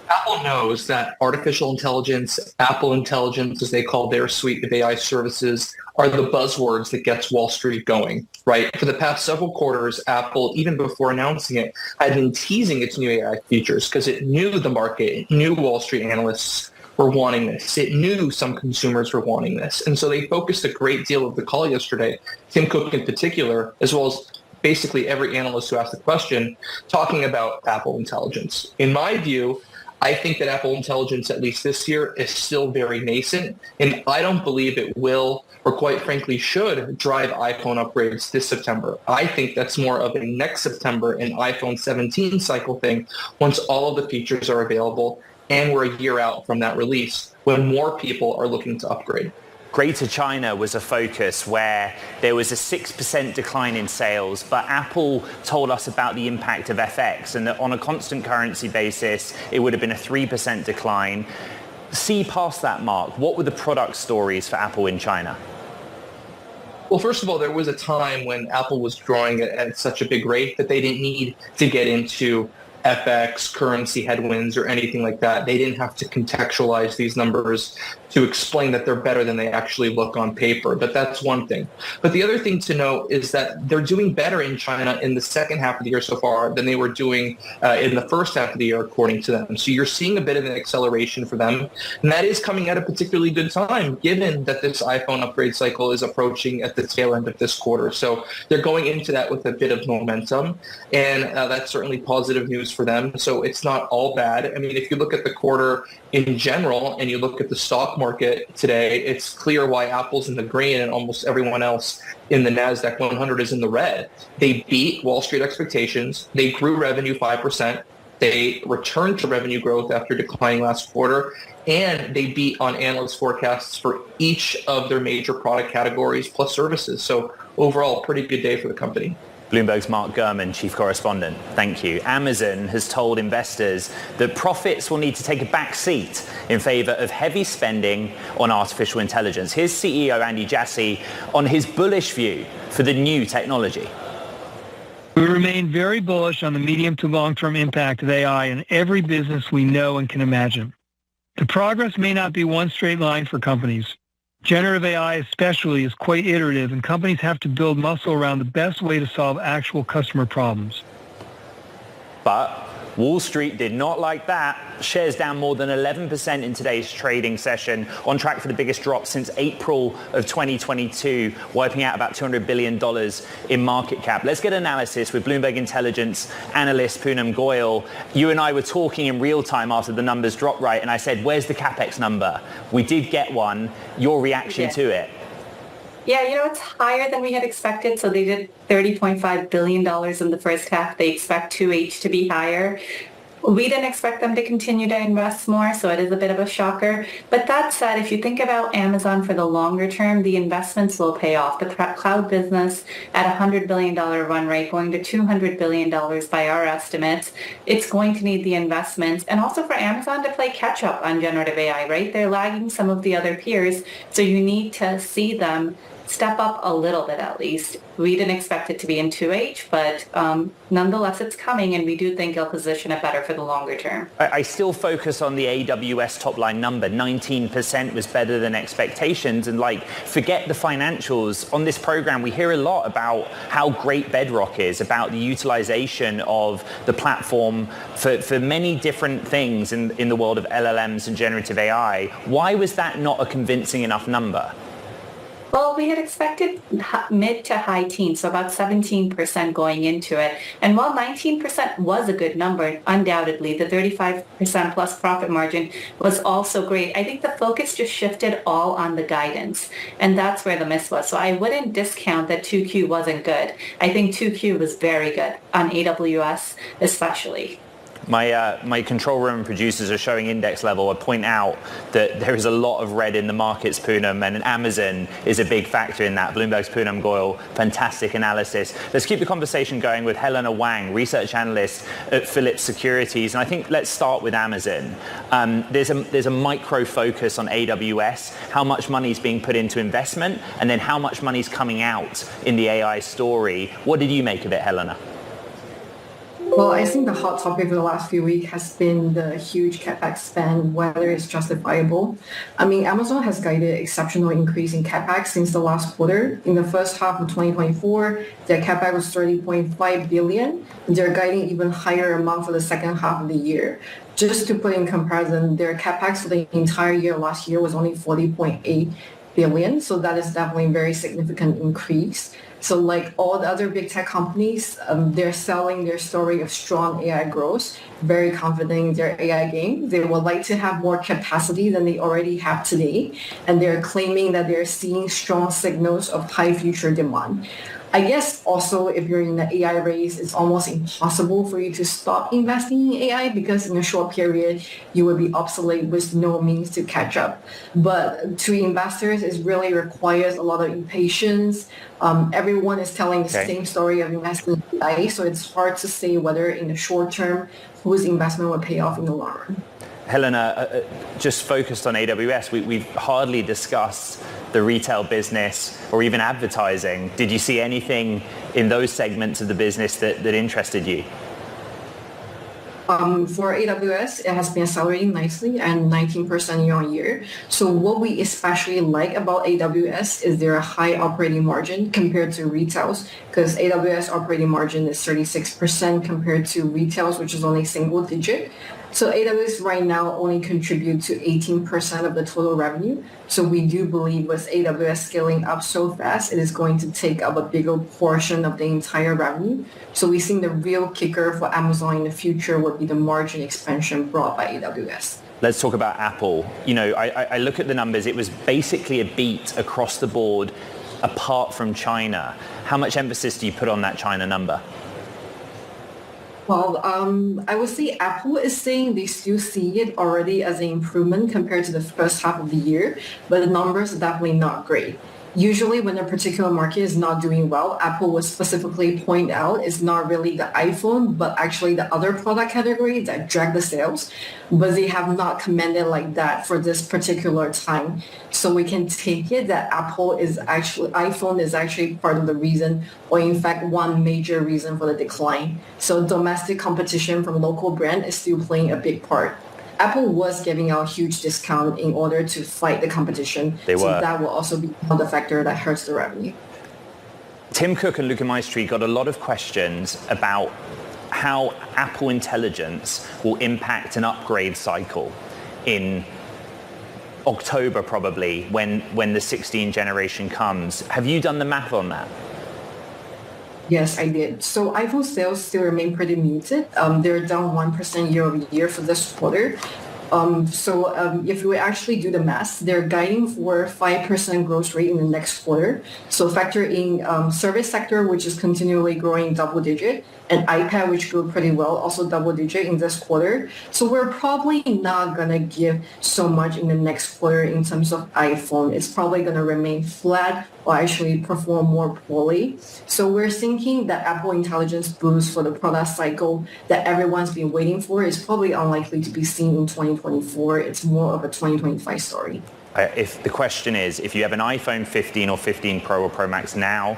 Apple knows that artificial intelligence, Apple Intelligence, as they call their suite of AI services, are the buzzwords that gets Wall Street going, right? For the past several quarters, Apple, even before announcing it, had been teasing its new AI features because it knew the market, it knew Wall Street analysts were wanting this. It knew some consumers were wanting this. And so they focused a great deal of the call yesterday, Tim Cook in particular, as well as basically every analyst who asked the question, talking about Apple Intelligence. In my view, I think that Apple Intelligence, at least this year, is still very nascent, and I don't believe it will, or quite frankly should, drive iPhone upgrades this September. I think that's more of a next September and iPhone 17 cycle thing once all of the features are available and we're a year out from that release when more people are looking to upgrade. Greater China was a focus where there was a 6% decline in sales, but Apple told us about the impact of FX and that on a constant currency basis, it would have been a 3% decline. See past that, Mark. What were the product stories for Apple in China? Well, first of all, there was a time when Apple was growing at such a big rate that they didn't need to get into FX, currency headwinds, or anything like that. They didn't have to contextualize these numbers to explain that they're better than they actually look on paper. But that's one thing. But the other thing to note is that they're doing better in China in the second half of the year so far than they were doing in the first half of the year, according to them. So you're seeing a bit of an acceleration for them. And that is coming at a particularly good time, given that this iPhone upgrade cycle is approaching at the tail end of this quarter. So they're going into that with a bit of momentum. And that's certainly positive news for them. So it's not all bad. I mean, if you look at the quarter in general and you look at the stock market today, it's clear why Apple's in the green and almost everyone else in the NASDAQ 100 is in the red. They beat Wall Street expectations. They grew revenue 5%. They returned to revenue growth after declining last quarter. And they beat on analyst forecasts for each of their major product categories plus services. So overall, pretty good day for the company. Bloomberg's Mark Gurman, Chief Correspondent. Thank you. Amazon has told investors that profits will need to take a back seat in favor of heavy spending on artificial intelligence. Here's CEO Andy Jassy on his bullish view for the new technology. We remain very bullish on the medium to long-term impact of AI in every business we know and can imagine. The progress may not be one straight line for companies. Generative AI especially is quite iterative, and companies have to build muscle around the best way to solve actual customer problems. But Wall Street did not like that. Shares down more than 11% in today's trading session, on track for the biggest drop since April of 2022, wiping out about $200 billion in market cap. Let's get analysis with Bloomberg Intelligence analyst Poonam Goyal. You and I were talking in real time after the numbers dropped, right? And I said, where's the CapEx number? We did get one. Your reaction to it? Yeah, it's higher than we had expected. So they did $30.5 billion in the first half. They expect 2H to be higher. We didn't expect them to continue to invest more, so it is a bit of a shocker. But that said, if you think about Amazon for the longer term, the investments will pay off. The cloud business at a $100 billion run rate, going to $200 billion by our estimates, it's going to need the investments. And also for Amazon to play catch up on generative AI, right? They're lagging some of the other peers, so you need to see them step up a little bit at least. We didn't expect it to be in 2H, but nonetheless, it's coming, and we do think it'll position it better for the longer term. I still focus on the AWS top line number. 19% was better than expectations. And forget the financials. On this program, we hear a lot about how great Bedrock is, about the utilization of the platform for many different things in the world of LLMs and generative AI. Why was that not a convincing enough number? Well, we had expected mid to high teens, so about 17% going into it. And while 19% was a good number, undoubtedly, the 35% plus profit margin was also great. I think the focus just shifted all on the guidance, and that's where the miss was. So I wouldn't discount that 2Q wasn't good. I think 2Q was very good on AWS especially. My control room producers are showing index level. I point out that there is a lot of red in the markets, Poonam, and Amazon is a big factor in that. Bloomberg's Poonam Goyal, fantastic analysis. Let's keep the conversation going with Helena Wang, research analyst at Phillips Securities. And I think let's start with Amazon. There's a micro focus on AWS, how much money is being put into investment, and then how much money is coming out in the AI story. What did you make of it, Helena? Well, I think the hot topic for the last few weeks has been the huge CapEx spend, whether it's justifiable. I mean, Amazon has guided exceptional increase in CapEx since the last quarter. In the first half of 2024, their CapEx was $30.5 billion. And they're guiding even higher amount for the second half of the year. Just to put in comparison, their CapEx for the entire year last year was only $40.8 billion. So that is definitely a very significant increase. So like all the other big tech companies, they're selling their story of strong AI growth, very confident in their AI game. They would like to have more capacity than they already have today. And they're claiming that they're seeing strong signals of high future demand. I guess also if you're in the AI race, it's almost impossible for you to stop investing in AI because in a short period, you will be obsolete with no means to catch up. But to investors, it really requires a lot of patience. Everyone is telling the same story of investing in AI, so it's hard to say whether in the short term, whose investment will pay off in the long run. Helena, just focused on AWS, we've hardly discussed the retail business or even advertising. Did you see anything in those segments of the business that interested you? For AWS, it has been accelerating nicely and 19% year on year. So what we especially like about AWS is their high operating margin compared to retails, because AWS operating margin is 36% compared to retails, which is only single digit. So AWS right now only contribute to 18% of the total revenue. So we do believe with AWS scaling up so fast, it is going to take up a bigger portion of the entire revenue. So we think the real kicker for Amazon in the future would be the margin expansion brought by AWS. Let's talk about Apple. I look at the numbers. It was basically a beat across the board apart from China. How much emphasis do you put on that China number? Well, I would say Apple is saying they still see it already as an improvement compared to the first half of the year, but the numbers are definitely not great. Usually when a particular market is not doing well, Apple will specifically point out it's not really the iPhone, but actually the other product category that drag the sales. But they have not commented like that for this particular time. So we can take it that iPhone is actually part of the reason, or in fact, one major reason for the decline. So domestic competition from local brand is still playing a big part. Apple was giving out huge discount in order to fight the competition. So that will also be another factor that hurts the revenue. Tim Cook and Luca Maestri got a lot of questions about how Apple Intelligence will impact an upgrade cycle in October probably when the 16 generation comes. Have you done the math on that? Yes, I did. So iPhone sales still remain pretty muted. They're down 1% year over year for this quarter. If you actually do the math, they're guiding for 5% growth rate in the next quarter. So factor in service sector, which is continually growing double digit, and iPad, which grew pretty well, also double digit in this quarter. So we're probably not going to give so much in the next quarter in terms of iPhone. It's probably going to remain flat or actually perform more poorly. So we're thinking that Apple Intelligence boost for the product cycle that everyone's been waiting for is probably unlikely to be seen in 2024. It's more of a 2025 story. If the question is, if you have an iPhone 15 or 15 Pro or Pro Max now,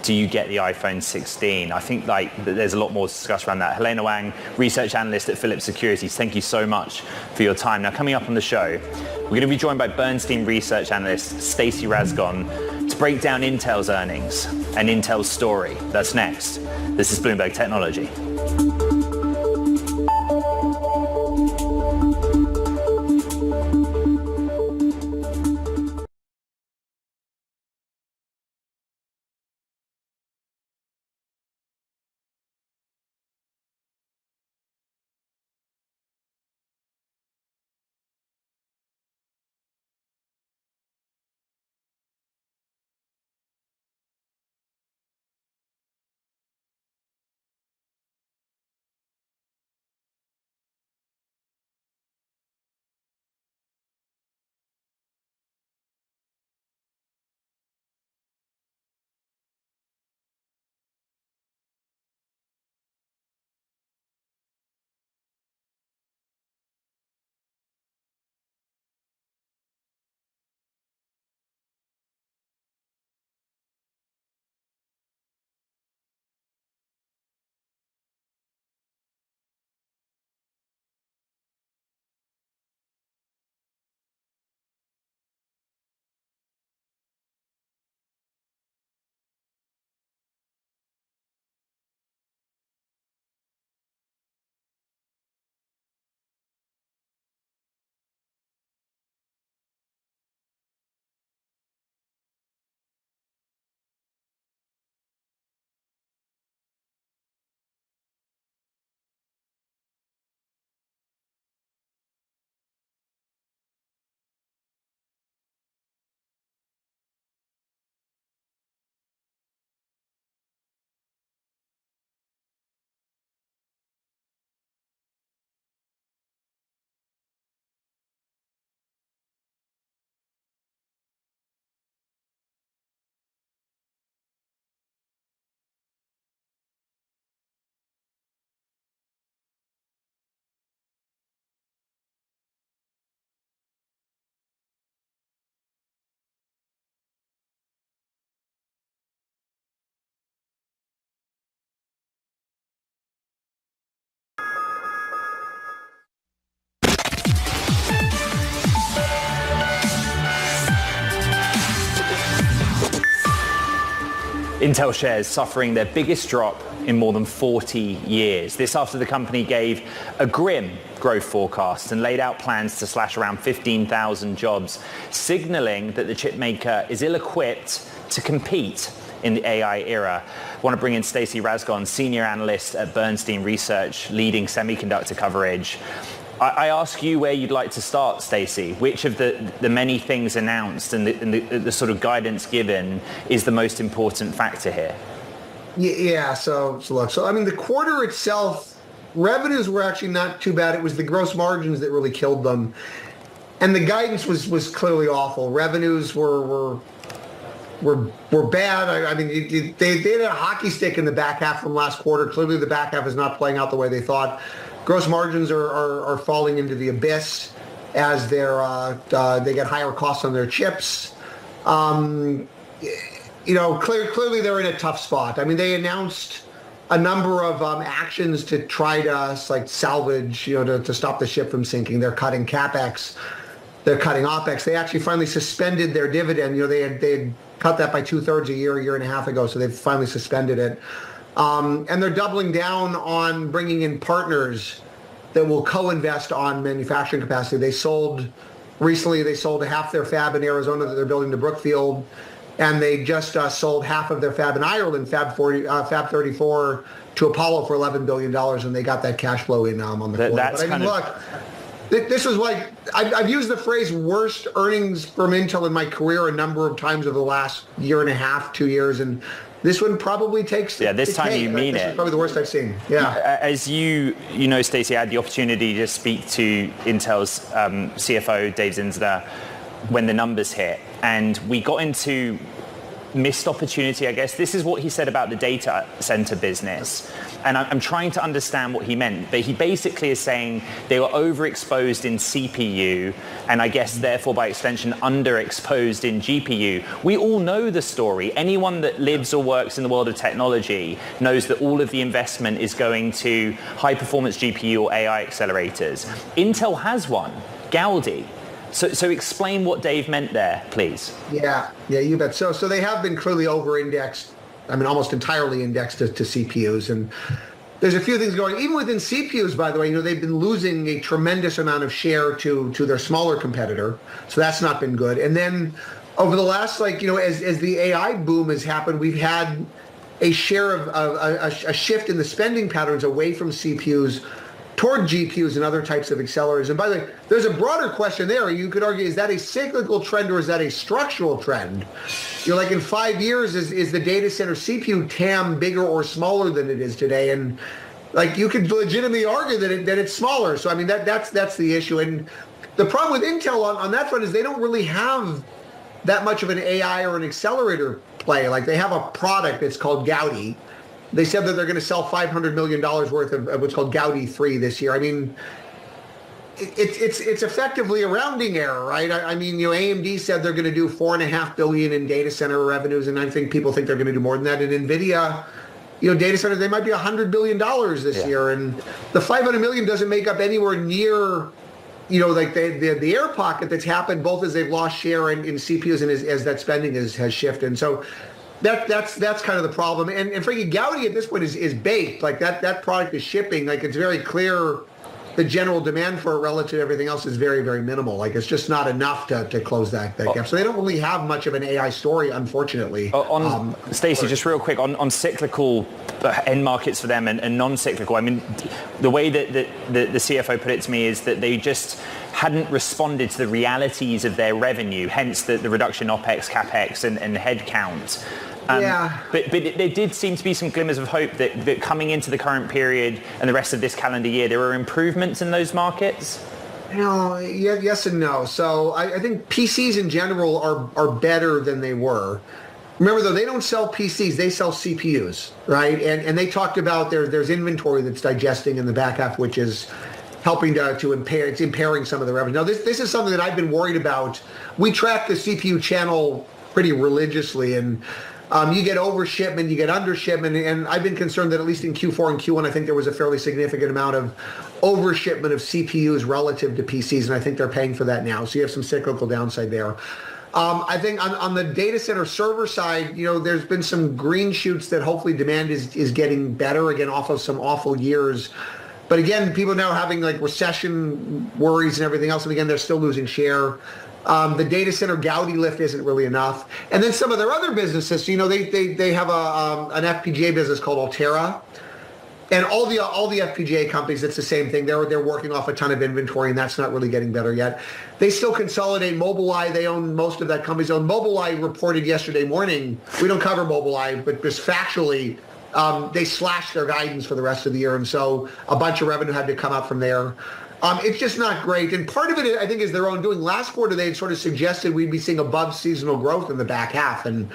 do you get the iPhone 16? I think there's a lot more to discuss around that. Helena Wang, research analyst at Philips Securities, thank you so much for your time. Now, coming up on the show, we're going to be joined by Bernstein research analyst Stacey Rasgon to break down Intel's earnings and Intel's story. That's next. This is Bloomberg Technology. Intel shares suffering their biggest drop in more than 40 years. This after the company gave a grim growth forecast and laid out plans to slash around 15,000 jobs, signaling that the chip maker is ill-equipped to compete in the AI era. I want to bring in Stacey Rasgon, senior analyst at Bernstein Research, leading semiconductor coverage. I ask you where you'd like to start, Stacey. Which of the many things announced and the sort of guidance given is the most important factor here? Yeah, so I mean, the quarter itself, revenues were actually not too bad. It was the gross margins that really killed them. And the guidance was clearly awful. Revenues were bad. I mean, they had a hockey stick in the back half from last quarter. Clearly the back half is not playing out the way they thought. Gross margins are falling into the abyss as they get higher costs on their chips. Clearly they're in a tough spot. I mean, they announced a number of actions to try to salvage, to stop the ship from sinking. They're cutting CapEx. They're cutting OpEx. They actually finally suspended their dividend. They had cut that by 2/3 a year and a half ago. So they've finally suspended it. And they're doubling down on bringing in partners that will co-invest on manufacturing capacity. Recently they sold half their fab in Arizona that they're building to Brookfield, and they just sold half of their fab in Ireland, Fab 34, to Apollo for $11 billion, and they got that cash flow in on the quarter. But I mean, look, this was like, I've used the phrase worst earnings from Intel in my career a number of times over the last year and a half, 2 years, and this one probably takes. Yeah, this time you mean it. This is probably the worst I've seen. Yeah. As you know, Stacey, I had the opportunity to speak to Intel's CFO, Dave Zinsner, when the numbers hit, and we got into missed opportunity, I guess. This is what he said about the data center business. And I'm trying to understand what he meant. But he basically is saying they were overexposed in CPU and I guess therefore by extension underexposed in GPU. We all know the story. Anyone that lives or works in the world of technology knows that all of the investment is going to high performance GPU or AI accelerators. Intel has one, Gaudi. So explain what Dave meant there, please. Yeah, you bet. So they have been clearly over-indexed, I mean, almost entirely indexed to CPUs. And there's a few things going. Even within CPUs, by the way, they've been losing a tremendous amount of share to their smaller competitor. So that's not been good. And then over the last, as the AI boom has happened, we've had a share of a shift in the spending patterns away from CPUs toward GPUs and other types of accelerators. And by the way, there's a broader question there. You could argue, is that a cyclical trend or is that a structural trend? Like in 5 years, is the data center CPU TAM bigger or smaller than it is today? And you could legitimately argue that it's smaller. So I mean, that's the issue. And the problem with Intel on that front is they don't really have that much of an AI or an accelerator play. They have a product that's called Gaudi. They said that they're going to sell $500 million worth of what's called Gaudi 3 this year. I mean, it's effectively a rounding error, right? I mean, AMD said they're going to do $4.5 billion in data center revenues, and I think people think they're going to do more than that. And NVIDIA, data centers, they might be $100 billion this year, and the $500 million doesn't make up anywhere near, the air pocket that's happened both as they've lost share in CPUs and as that spending has shifted. And so that's kind of the problem. And frankly, Gaudi at this point is baked. That product is shipping. It's very clear the general demand for it relative to everything else is very, very minimal. It's just not enough to close that gap. So they don't really have much of an AI story, unfortunately. Stacey, just real quick, on cyclical end markets for them and non-cyclical, I mean, the way that the CFO put it to me is that they just hadn't responded to the realities of their revenue, hence the reduction in OPEX, CAPEX, and headcount. But there did seem to be some glimmers of hope that coming into the current period and the rest of this calendar year, there were improvements in those markets? Yes and no. So I think PCs in general are better than they were. Remember, though, they don't sell PCs, they sell CPUs, right? And they talked about there's inventory that's digesting in the back half, which is helping to impair, it's impairing some of the revenue. Now, this is something that I've been worried about. We track the CPU channel pretty religiously, and you get overshipment, you get undershipment, and I've been concerned that at least in Q4 and Q1, I think there was a fairly significant amount of overshipment of CPUs relative to PCs, and I think they're paying for that now. So you have some cyclical downside there. I think on the data center server side, there's been some green shoots that hopefully demand is getting better, again, off of some awful years. But again, people now having recession worries and everything else, and again, they're still losing share. The data center Gaudi lift isn't really enough. And then some of their other businesses, they have an FPGA business called Altera. And all the FPGA companies, it's the same thing. They're working off a ton of inventory, and that's not really getting better yet. They still consolidate Mobileye. They own most of that company's own. Mobileye reported yesterday morning. We don't cover Mobileye, but just factually, they slashed their guidance for the rest of the year, and so a bunch of revenue had to come out from there. It's just not great. And part of it, I think, is their own doing. Last quarter, they had sort of suggested we'd be seeing above seasonal growth in the back half, and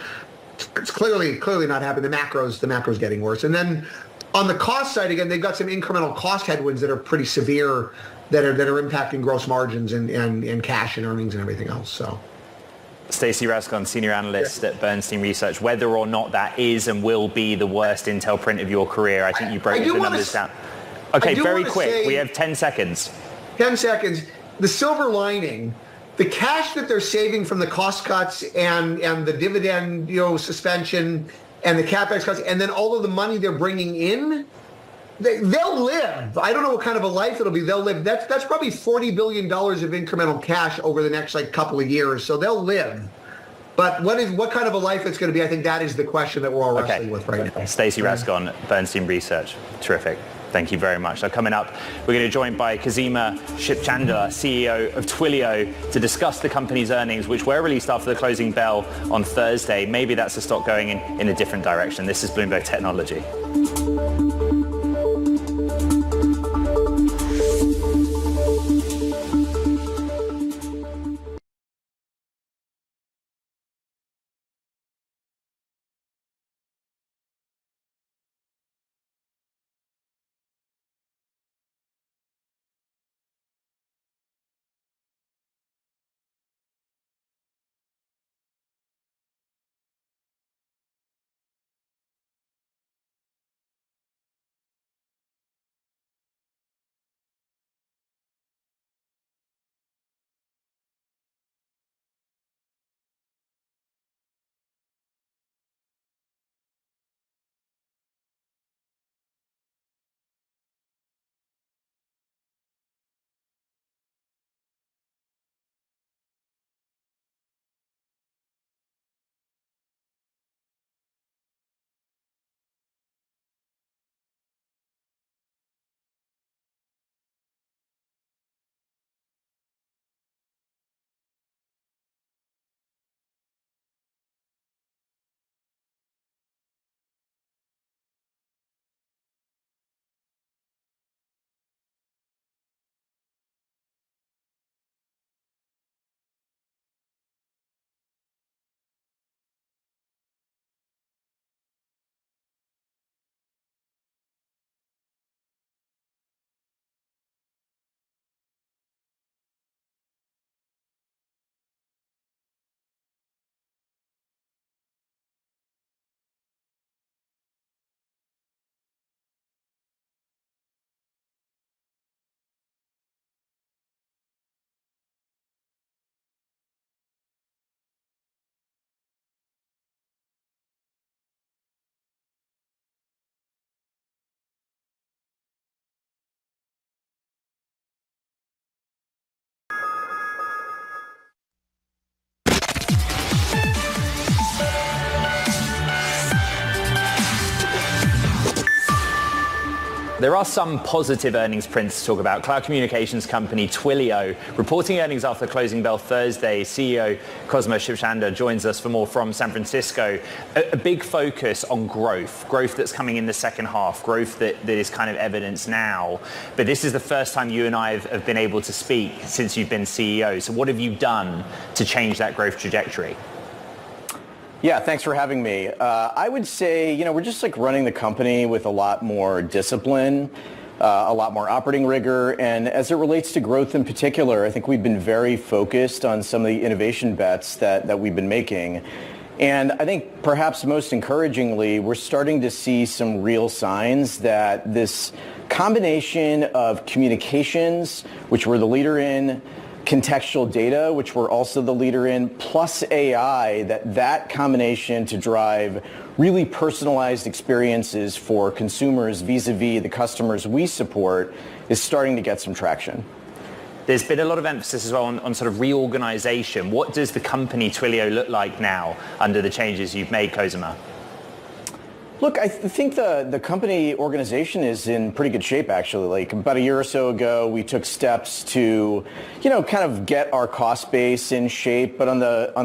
it's clearly not happening. The macro's getting worse. And then on the cost side, again, they've got some incremental cost headwinds that are pretty severe that are impacting gross margins and cash and earnings and everything else. So. Stacey Rascon, Senior Analyst at Bernstein Research, whether or not that is and will be the worst Intel print of your career, I think you broke the numbers down. Okay, very quick. We have 10 seconds. 10 seconds. The silver lining, the cash that they're saving from the cost cuts and the dividend suspension and the CapEx cuts, and then all of the money they're bringing in, they'll live. I don't know what kind of a life it'll be. They'll live. That's probably $40 billion of incremental cash over the next couple of years. So they'll live. But what kind of a life it's going to be? I think that is the question that we're all wrestling with right now. Stacey Rasgon, Bernstein Research. Terrific. Thank you very much. Now, coming up, we're going to be joined by Kazima Shipchandler, CEO of Twilio, to discuss the company's earnings, which were released after the closing bell on Thursday. Maybe that's a stock going in a different direction. This is Bloomberg Technology. There are some positive earnings prints to talk about. Cloud communications company Twilio reporting earnings after the closing bell Thursday. CEO Cosmo Shipchandler joins us for more from San Francisco. A big focus on growth that's coming in the second half, growth that is kind of evidence now. But this is the first time you and I have been able to speak since you've been CEO. So what have you done to change that growth trajectory? Yeah, thanks for having me. I would say, we're just running the company with a lot more discipline, a lot more operating rigor. And as it relates to growth in particular, I think we've been very focused on some of the innovation bets that we've been making. And I think perhaps most encouragingly, we're starting to see some real signs that this combination of communications, which we're the leader in, contextual data, which we're also the leader in, plus AI, that combination to drive really personalized experiences for consumers vis-a-vis the customers we support is starting to get some traction. There's been a lot of emphasis as well on sort of reorganization. What does the company Twilio look like now under the changes you've made, Cosima? Look, I think the company organization is in pretty good shape, actually. About a year or so ago, we took steps to, kind of get our cost base in shape. But on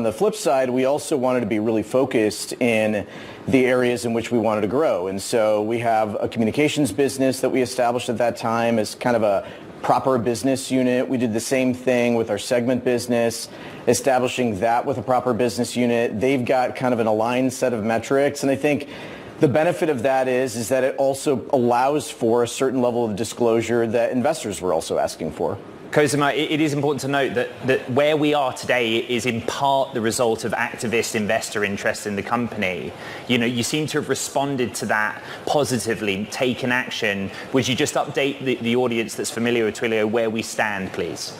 the flip side, we also wanted to be really focused in the areas in which we wanted to grow. And so we have a communications business that we established at that time as kind of a proper business unit. We did the same thing with our segment business, establishing that with a proper business unit. They've got kind of an aligned set of metrics. And I think the benefit of that is that it also allows for a certain level of disclosure that investors were also asking for. Cosima, it is important to note that where we are today is in part the result of activist investor interest in the company. You seem to have responded to that positively, taken action. Would you just update the audience that's familiar with Twilio where we stand, please?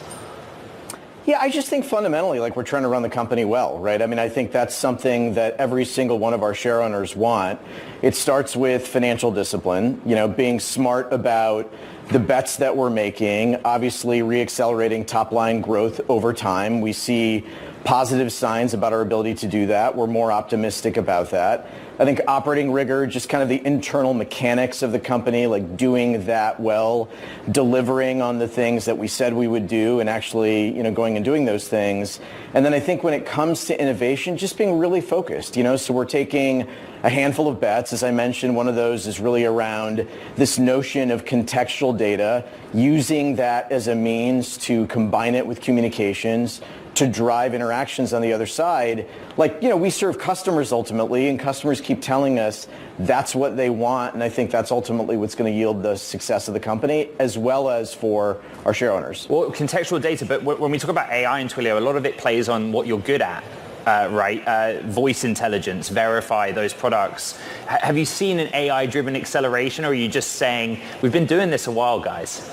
Yeah, I just think fundamentally, like, we're trying to run the company well, right? I mean, I think that's something that every single one of our share owners want. It starts with financial discipline, being smart about the bets that we're making, obviously reaccelerating top line growth over time. We see positive signs about our ability to do that. We're more optimistic about that. I think operating rigor, just kind of the internal mechanics of the company, like doing that well, delivering on the things that we said we would do and actually, going and doing those things. And then I think when it comes to innovation, just being really focused, so we're taking a handful of bets. As I mentioned, one of those is really around this notion of contextual data, using that as a means to combine it with communications to drive interactions on the other side. Like, we serve customers ultimately, and customers keep telling us that's what they want, and I think that's ultimately what's going to yield the success of the company, as well as for our share owners. Well, contextual data, but when we talk about AI in Twilio, a lot of it plays on what you're good at. Right? Voice intelligence, verify those products. Have you seen an AI-driven acceleration, or are you just saying, we've been doing this a while, guys?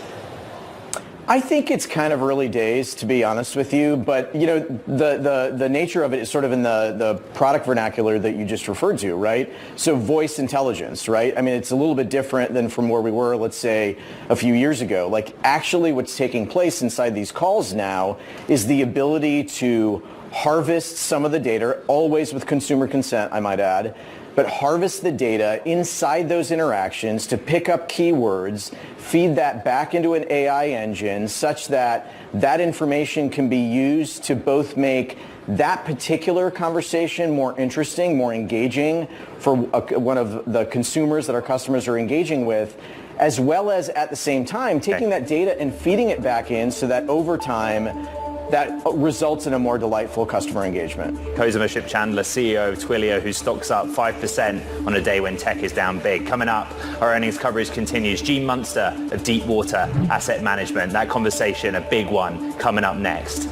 I think it's kind of early days, to be honest with you, but the nature of it is sort of in the product vernacular that you just referred to, right? So voice intelligence, right? I mean, it's a little bit different than from where we were, let's say, a few years ago. Like, actually what's taking place inside these calls now is the ability to harvest some of the data, always with consumer consent, I might add, but harvest the data inside those interactions to pick up keywords, feed that back into an AI engine such that that information can be used to both make that particular conversation more interesting, more engaging for one of the consumers that our customers are engaging with, as well as at the same time taking that data and feeding it back in so that over time that results in a more delightful customer engagement. Cosimo Shipchandler, CEO of Twilio, whose stock's up 5% on a day when tech is down big. Coming up, our earnings coverage continues. Gene Munster of Deepwater Asset Management. That conversation, a big one, coming up next.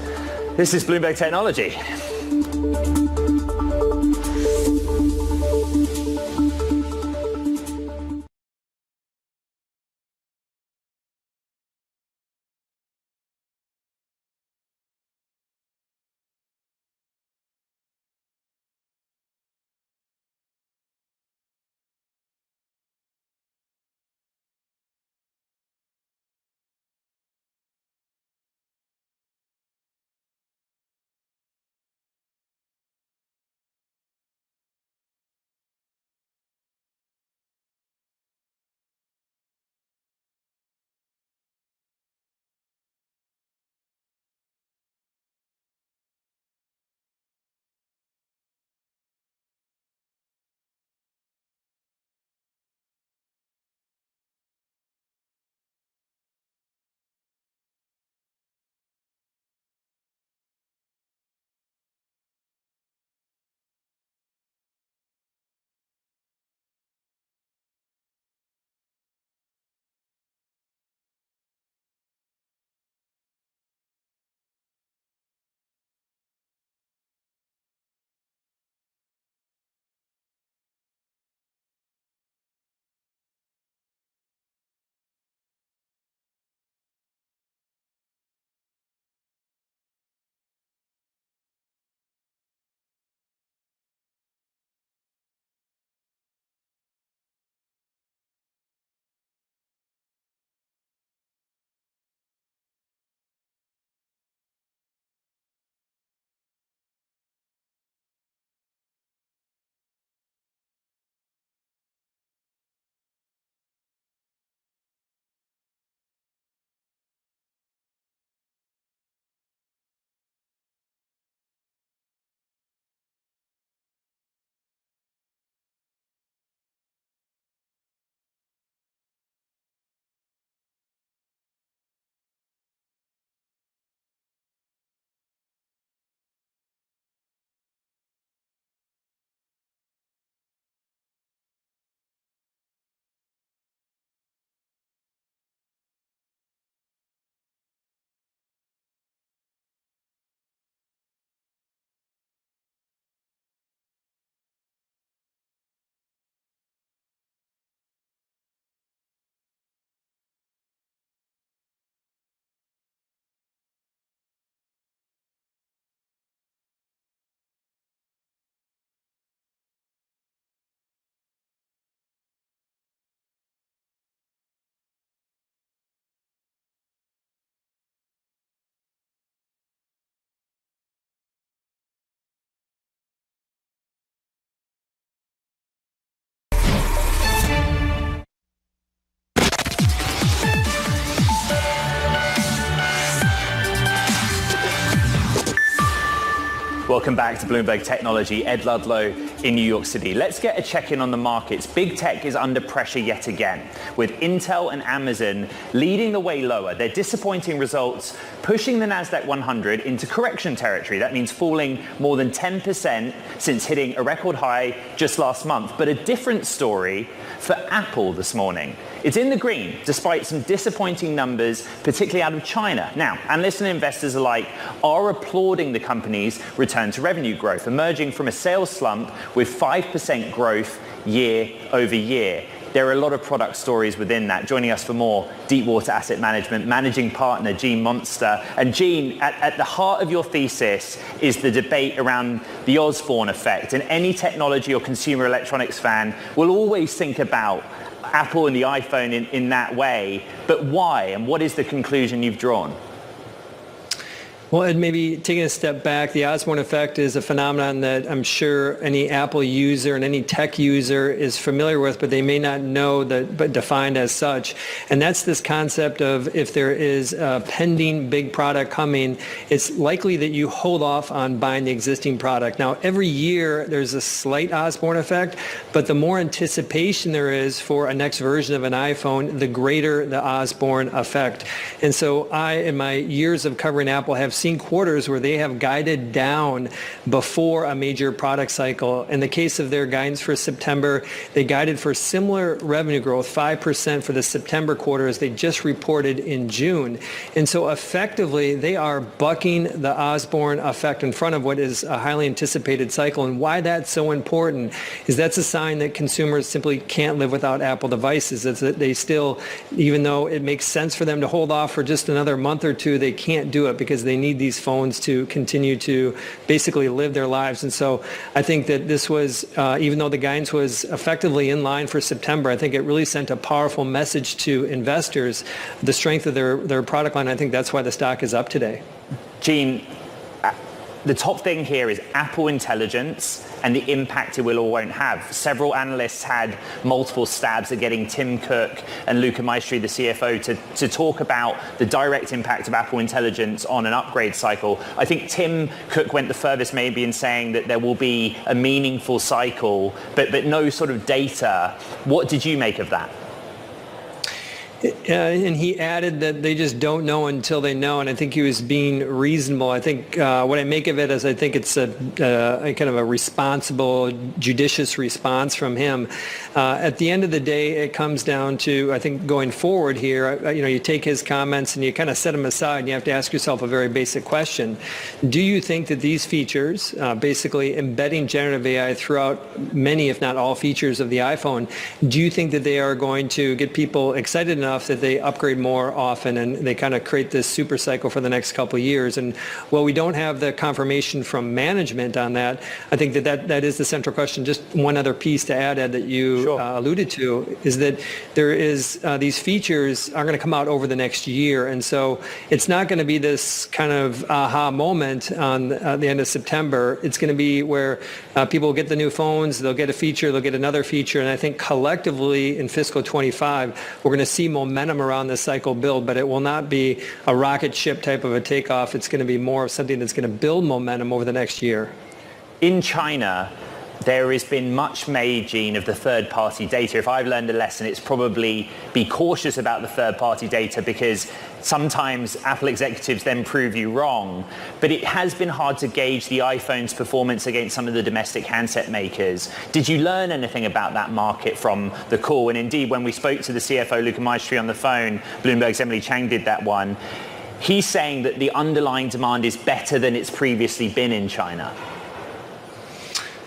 This is Bloomberg Technology. Welcome back to Bloomberg Technology. Ed Ludlow in New York City. Let's get a check-in on the markets. Big tech is under pressure yet again, with Intel and Amazon leading the way lower. Their disappointing results pushing the NASDAQ 100 into correction territory. That means falling more than 10% since hitting a record high just last month. But a different story for Apple this morning. It's in the green, despite some disappointing numbers, particularly out of China. Now, analysts and investors alike are applauding the company's return to revenue growth, emerging from a sales slump with 5% growth year over year. There are a lot of product stories within that. Joining us for more, Deepwater Asset Management Managing Partner Gene Monster. And Gene, at the heart of your thesis is the debate around the Osborne effect. And any technology or consumer electronics fan will always think about Apple and the iPhone in that way. But why? And what is the conclusion you've drawn? Well, Ed, maybe taking a step back, the Osborne effect is a phenomenon that I'm sure any Apple user and any tech user is familiar with, but they may not know that, but defined as such. And that's this concept of if there is a pending big product coming, it's likely that you hold off on buying the existing product. Now, every year there's a slight Osborne effect, but the more anticipation there is for a next version of an iPhone, the greater the Osborne effect. And so I, in my years of covering Apple, have seen quarters where they have guided down before a major product cycle. In the case of their guidance for September, they guided for similar revenue growth, 5% for the September quarter as they just reported in June. And so effectively, they are bucking the Osborne effect in front of what is a highly anticipated cycle. And why that's so important is that's a sign that consumers simply can't live without Apple devices. It's that they still, even though it makes sense for them to hold off for just another month or two, they can't do it because they need these phones to continue to basically live their lives. And so I think that this was, even though the guidance was effectively in line for September, I think it really sent a powerful message to investors, the strength of their product line. I think that's why the stock is up today. Gene, the top thing here is Apple Intelligence and the impact it will or won't have. Several analysts had multiple stabs at getting Tim Cook and Luca Maestri, the CFO, to talk about the direct impact of Apple Intelligence on an upgrade cycle. I think Tim Cook went the furthest maybe in saying that there will be a meaningful cycle, but no sort of data. What did you make of that? And he added that they just don't know until they know, and I think he was being reasonable. I think what I make of it is I think it's a kind of a responsible, judicious response from him. At the end of the day, it comes down to, I think, going forward here, you take his comments and you kind of set them aside, and you have to ask yourself a very basic question. Do you think that these features, basically embedding generative AI throughout many, if not all features of the iPhone, do you think that they are going to get people excited enough that they upgrade more often and they kind of create this super cycle for the next couple of years? And while we don't have the confirmation from management on that, I think that is the central question. Just one other piece to add, Ed, that you alluded to is that there is these features are going to come out over the next year. And so it's not going to be this kind of aha moment on the end of September. It's going to be where people will get the new phones, they'll get a feature, they'll get another feature. And I think collectively in fiscal 25, we're going to see momentum around this cycle build, but it will not be a rocket ship type of a takeoff. It's going to be more of something that's going to build momentum over the next year. In China, there has been much made, Gene, of the third-party data. If I've learned a lesson, it's probably be cautious about the third-party data because sometimes Apple executives then prove you wrong. But it has been hard to gauge the iPhone's performance against some of the domestic handset makers. Did you learn anything about that market from the call? And indeed, when we spoke to the CFO, Luca Maestri, on the phone, Bloomberg's Emily Chang did that one, he's saying that the underlying demand is better than it's previously been in China.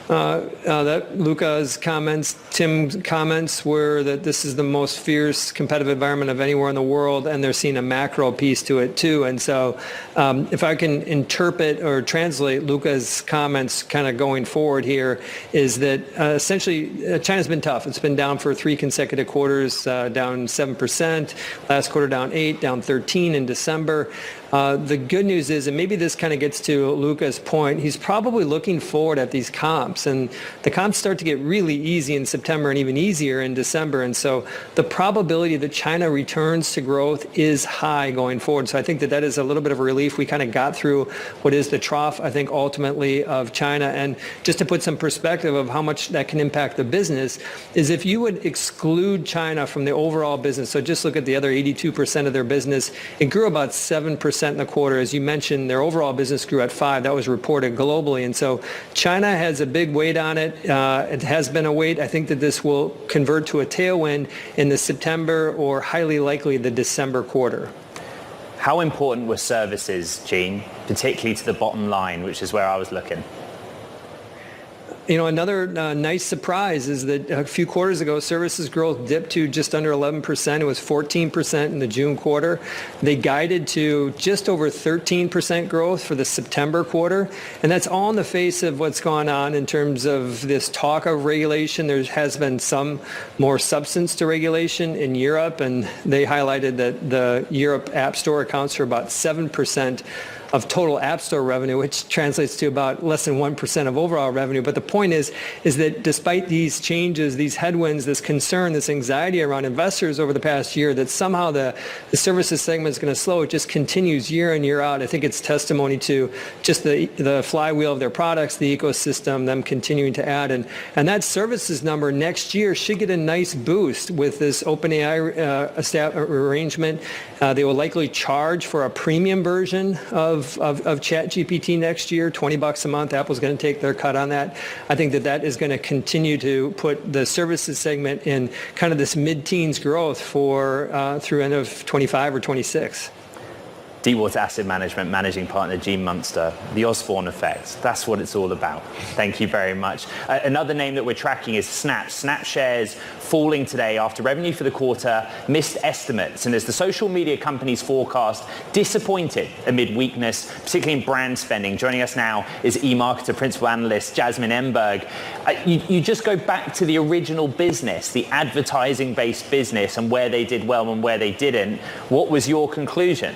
That Luca's comments, Tim's comments were that this is the most fierce competitive environment of anywhere in the world, and they're seeing a macro piece to it too. And so if I can interpret or translate Luca's comments kind of going forward here is that essentially China's been tough. It's been down for 3 consecutive quarters, down 7%, last quarter down 8%, down 13% in December. The good news is, and maybe this kind of gets to Luca's point, he's probably looking forward at these comps. comps, and the comps start to get really easy in September and even easier in December. And so the probability that China returns to growth is high going forward. So I think that that is a little bit of a relief. We kind of got through what is the trough, I think, ultimately of China. And just to put some perspective of how much that can impact the business is if you would exclude China from the overall business, so just look at the other 82% of their business, it grew about 7% in the quarter. As you mentioned, their overall business grew at 5%. That was reported globally. And so China has a big weight on it. It has been a weight. I think that this will convert to a tailwind in the September or highly likely the December quarter. How important were services, Gene, particularly to the bottom line, which is where I was looking? You know, another nice surprise is that a few quarters ago, services growth dipped to just under 11%. It was 14% in the June quarter. They guided to just over 13% growth for the September quarter. And that's all in the face of what's gone on in terms of this talk of regulation. There has been some more substance to regulation in Europe, and they highlighted that the Europe App Store accounts for about 7% of total App Store revenue, which translates to about less than 1% of overall revenue. But the point is that despite these changes, these headwinds, this concern, this anxiety around investors over the past year, that somehow the services segment is going to slow, it just continues year in, year out. I think it's testimony to just the flywheel of their products, the ecosystem, them continuing to add. And that services number next year should get a nice boost with this OpenAI arrangement. They will likely charge for a premium version of ChatGPT next year, $20 a month. Apple's going to take their cut on that. I think that is going to continue to put the services segment in kind of this mid-teens growth for through end of 25 or 26. Deepwater Asset Management Managing Partner Gene Munster, the Osborne effect. That's what it's all about. Thank you very much. Another name that we're tracking is Snap. Snap shares falling today after revenue for the quarter missed estimates. And as the social media company's forecast disappointed amid weakness, particularly in brand spending. Joining us now is eMarketer Principal Analyst Jasmine Emberg. You just go back to the original business, the advertising-based business, and where they did well and where they didn't. What was your conclusion?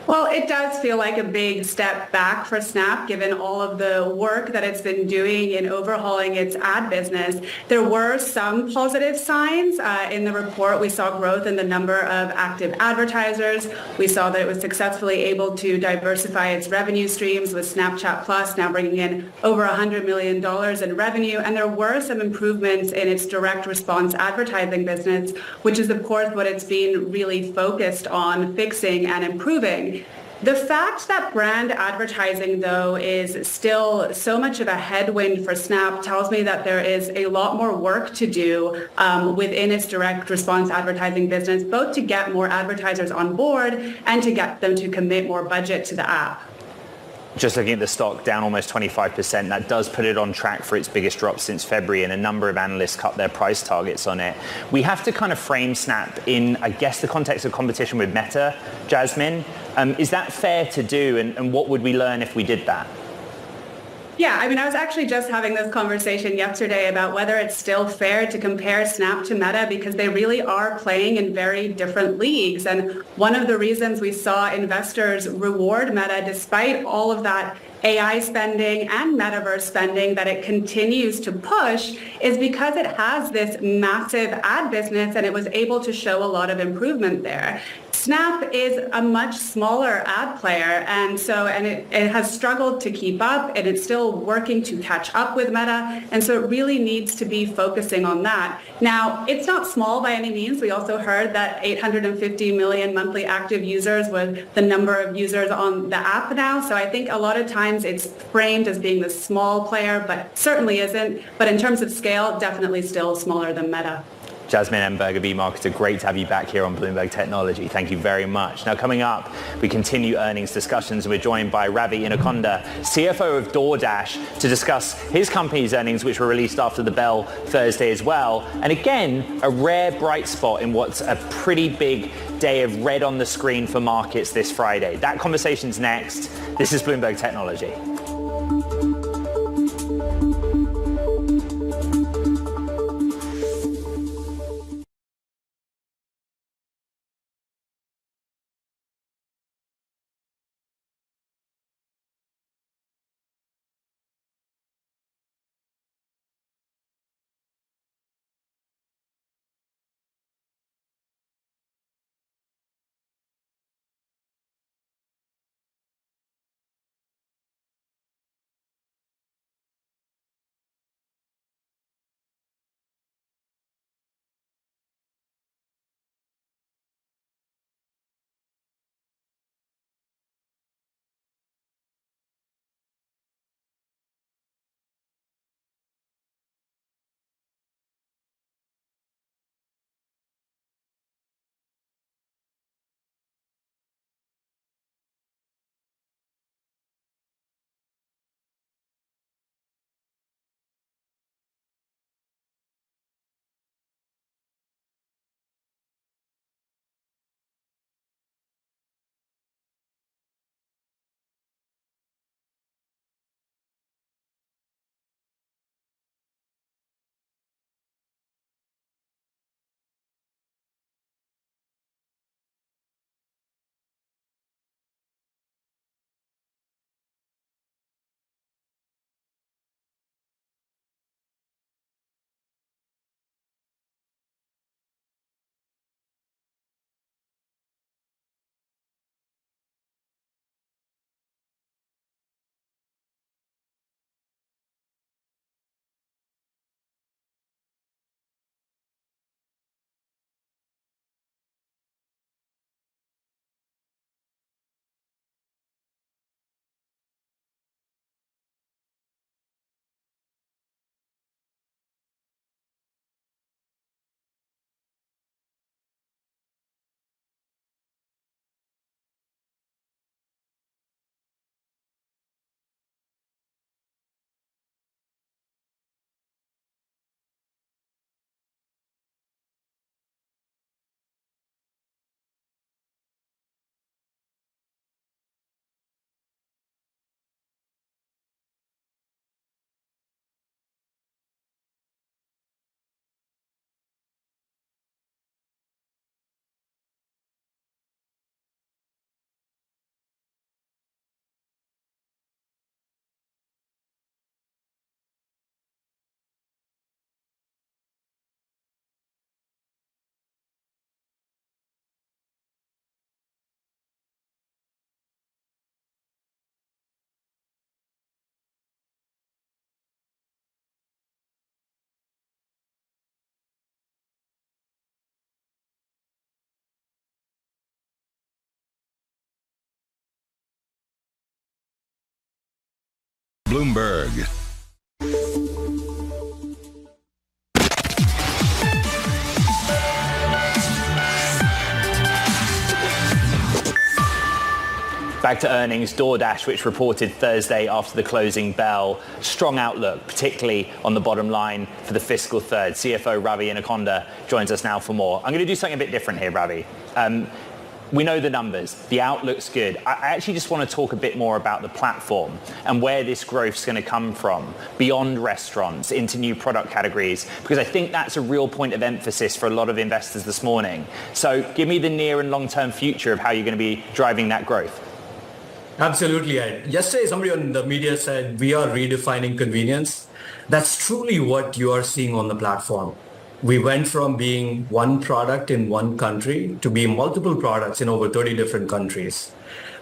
Well, it does feel like a big step back for Snap, given all of the work that it's been doing in overhauling its ad business. There were some positive signs in the report. We saw growth in the number of active advertisers. We saw that it was successfully able to diversify its revenue streams with Snapchat Plus now bringing in over $100 million in revenue. And there were some improvements in its direct response advertising business, which is, of course, what it's been really focused on fixing and improving. The fact that brand advertising, though, is still so much of a headwind for Snap tells me that there is a lot more work to do within its direct response advertising business, both to get more advertisers on board and to get them to commit more budget to the app. Just looking at the stock down almost 25%, that does put it on track for its biggest drop since February, and a number of analysts cut their price targets on it. We have to kind of frame Snap in, I guess, the context of competition with Meta, Jasmine. Is that fair to do, and what would we learn if we did that? Yeah, I mean, I was actually just having this conversation yesterday about whether it's still fair to compare Snap to Meta, because they really are playing in very different leagues. And one of the reasons we saw investors reward Meta, despite all of that AI spending and metaverse spending that it continues to push, is because it has this massive ad business and it was able to show a lot of improvement there. Snap is a much smaller ad player, and it has struggled to keep up, and it's still working to catch up with Meta, and so it really needs to be focusing on that. Now, it's not small by any means. We also heard that 850 million monthly active users was the number of users on the app now, so I think a lot of times it's framed as being the small player, but certainly isn't. But in terms of scale, definitely still smaller than Meta. Jasmine Emberg of eMarketer, great to have you back here on Bloomberg Technology. Thank you very much. Now, coming up, we continue earnings discussions. We're joined by Ravi Inakonda, CFO of DoorDash, to discuss his company's earnings, which were released after the bell Thursday as well. And again, a rare bright spot in what's a pretty big day of red on the screen for markets this Friday. That conversation's next. This is Bloomberg Technology. Bloomberg. Back to earnings, DoorDash, which reported Thursday after the closing bell. Strong outlook, particularly on the bottom line for the fiscal third. CFO Ravi Anaconda joins us now for more. I'm going to do something a bit different here, Ravi. We know the numbers. The outlook's good. I actually just want to talk a bit more about the platform and where this growth's going to come from, beyond restaurants, into new product categories, because I think that's a real point of emphasis for a lot of investors this morning. So give me the near and long-term future of how you're going to be driving that growth. Absolutely, Ed. Yesterday, somebody on the media said, we are redefining convenience. That's truly what you are seeing on the platform. We went from being one product in one country to being multiple products in over 30 different countries.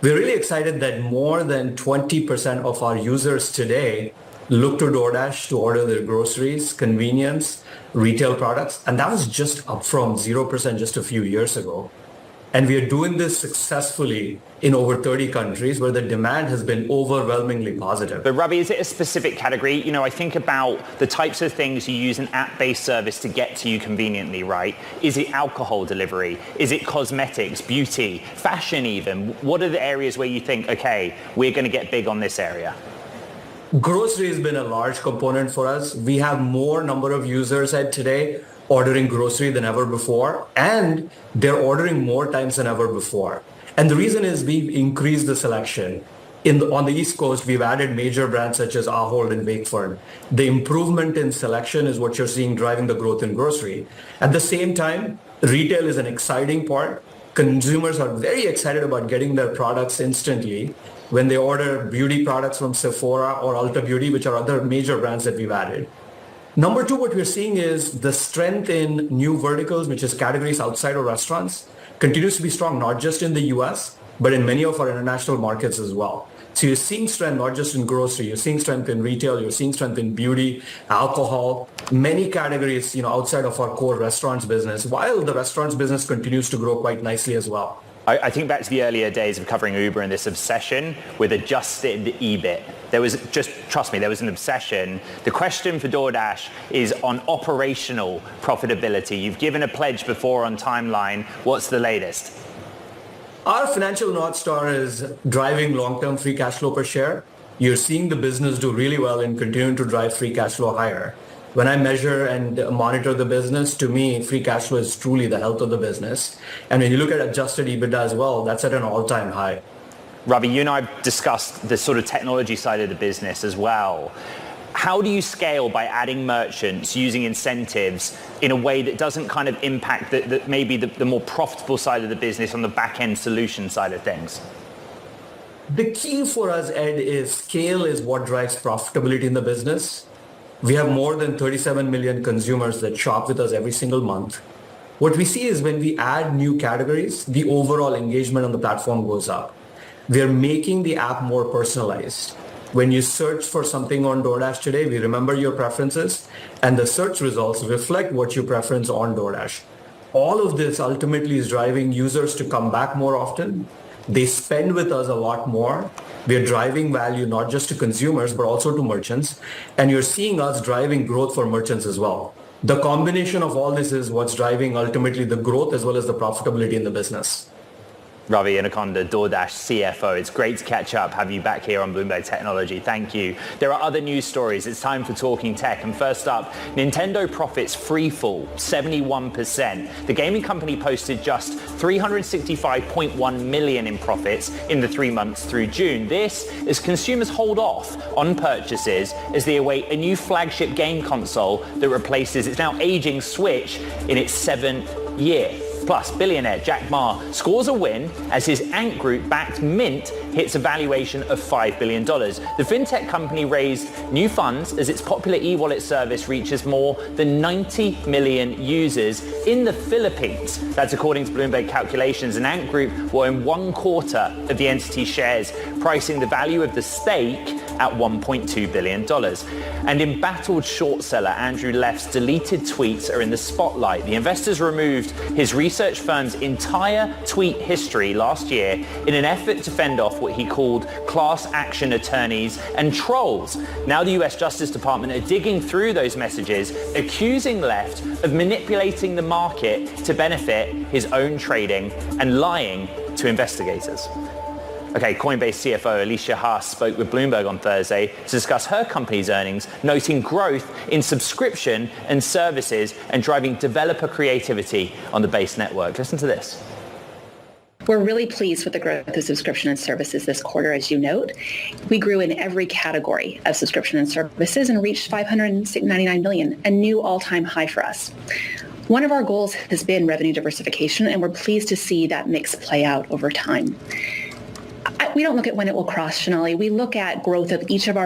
We're really excited that more than 20% of our users today look to DoorDash to order their groceries, convenience, retail products, and that was just up from 0% just a few years ago. And we are doing this successfully in over 30 countries where the demand has been overwhelmingly positive. But Ravi, is it a specific category? You know, I think about the types of things you use an app-based service to get to you conveniently, right? Is it alcohol delivery? Is it cosmetics, beauty, fashion even? What are the areas where you think, okay, we're going to get big on this area? Grocery has been a large component for us. We have more number of users at today ordering grocery than ever before, and they're ordering more times than ever before. And the reason is we've increased the selection. On the East Coast, we've added major brands such as Ahold and Wakeford. The improvement in selection is what you're seeing driving the growth in grocery. At the same time, retail is an exciting part. Consumers are very excited about getting their products instantly when they order beauty products from Sephora or Ulta Beauty, which are other major brands that we've added. Number two, what we're seeing is the strength in new verticals, which is categories outside of restaurants, continues to be strong, not just in the US, but in many of our international markets as well. So you're seeing strength not just in grocery, you're seeing strength in retail, you're seeing strength in beauty, alcohol, many categories, outside of our core restaurants business, while the restaurants business continues to grow quite nicely as well. I think back to the earlier days of covering Uber and this obsession with adjusted EBIT. There was trust me, there was an obsession. The question for DoorDash is on operational profitability. You've given a pledge before on timeline. What's the latest? Our financial North Star is driving long-term free cash flow per share. You're seeing the business do really well and continuing to drive free cash flow higher. When I measure and monitor the business, to me, free cash flow is truly the health of the business. And when you look at adjusted EBITDA as well, that's at an all-time high. Ravi, you and I have discussed the sort of technology side of the business as well. How do you scale by adding merchants, using incentives in a way that doesn't kind of impact maybe the more profitable side of the business on the back-end solution side of things? The key for us, Ed, is scale is what drives profitability in the business. We have more than 37 million consumers that shop with us every single month. What we see is when we add new categories, the overall engagement on the platform goes up. We are making the app more personalized. When you search for something on DoorDash today, we remember your preferences, and the search results reflect what you preference on DoorDash. All of this ultimately is driving users to come back more often. They spend with us a lot more. We are driving value not just to consumers, but also to merchants. And you're seeing us driving growth for merchants as well. The combination of all this is what's driving ultimately the growth as well as the profitability in the business. Ravi Anaconda, DoorDash CFO. It's great to catch up, have you back here on Bloomberg Technology. Thank you. There are other news stories. It's time for Talking Tech. And first up, Nintendo profits free fall 71%. The gaming company posted just $365.1 million in profits in the 3 months through June. This as consumers hold off on purchases as they await a new flagship game console that replaces its now aging Switch in its 7th year. Plus, billionaire Jack Ma scores a win as his Ant Group-backed Mint hits a valuation of $5 billion. The fintech company raised new funds as its popular e-wallet service reaches more than 90 million users in the Philippines. That's according to Bloomberg calculations. And Ant Group will own 1/4 of the entity's shares, pricing the value of the stake at $1.2 billion. And embattled short seller Andrew Leff's deleted tweets are in the spotlight. The investors removed his research firm's entire tweet history last year in an effort to fend off what he called class action attorneys and trolls. Now the US Justice Department are digging through those messages, accusing Leff of manipulating the market to benefit his own trading and lying to investigators. Okay, Coinbase CFO Alicia Haas spoke with Bloomberg on Thursday to discuss her company's earnings, noting growth in subscription and services and driving developer creativity on the Base network. Listen to this. We're really pleased with the growth of subscription and services this quarter, as you note. We grew in every category of subscription and services and reached $599 million, a new all-time high for us. One of our goals has been revenue diversification, and we're pleased to see that mix play out over time. We don't look at when it will cross, Sonali. We look at growth of each of our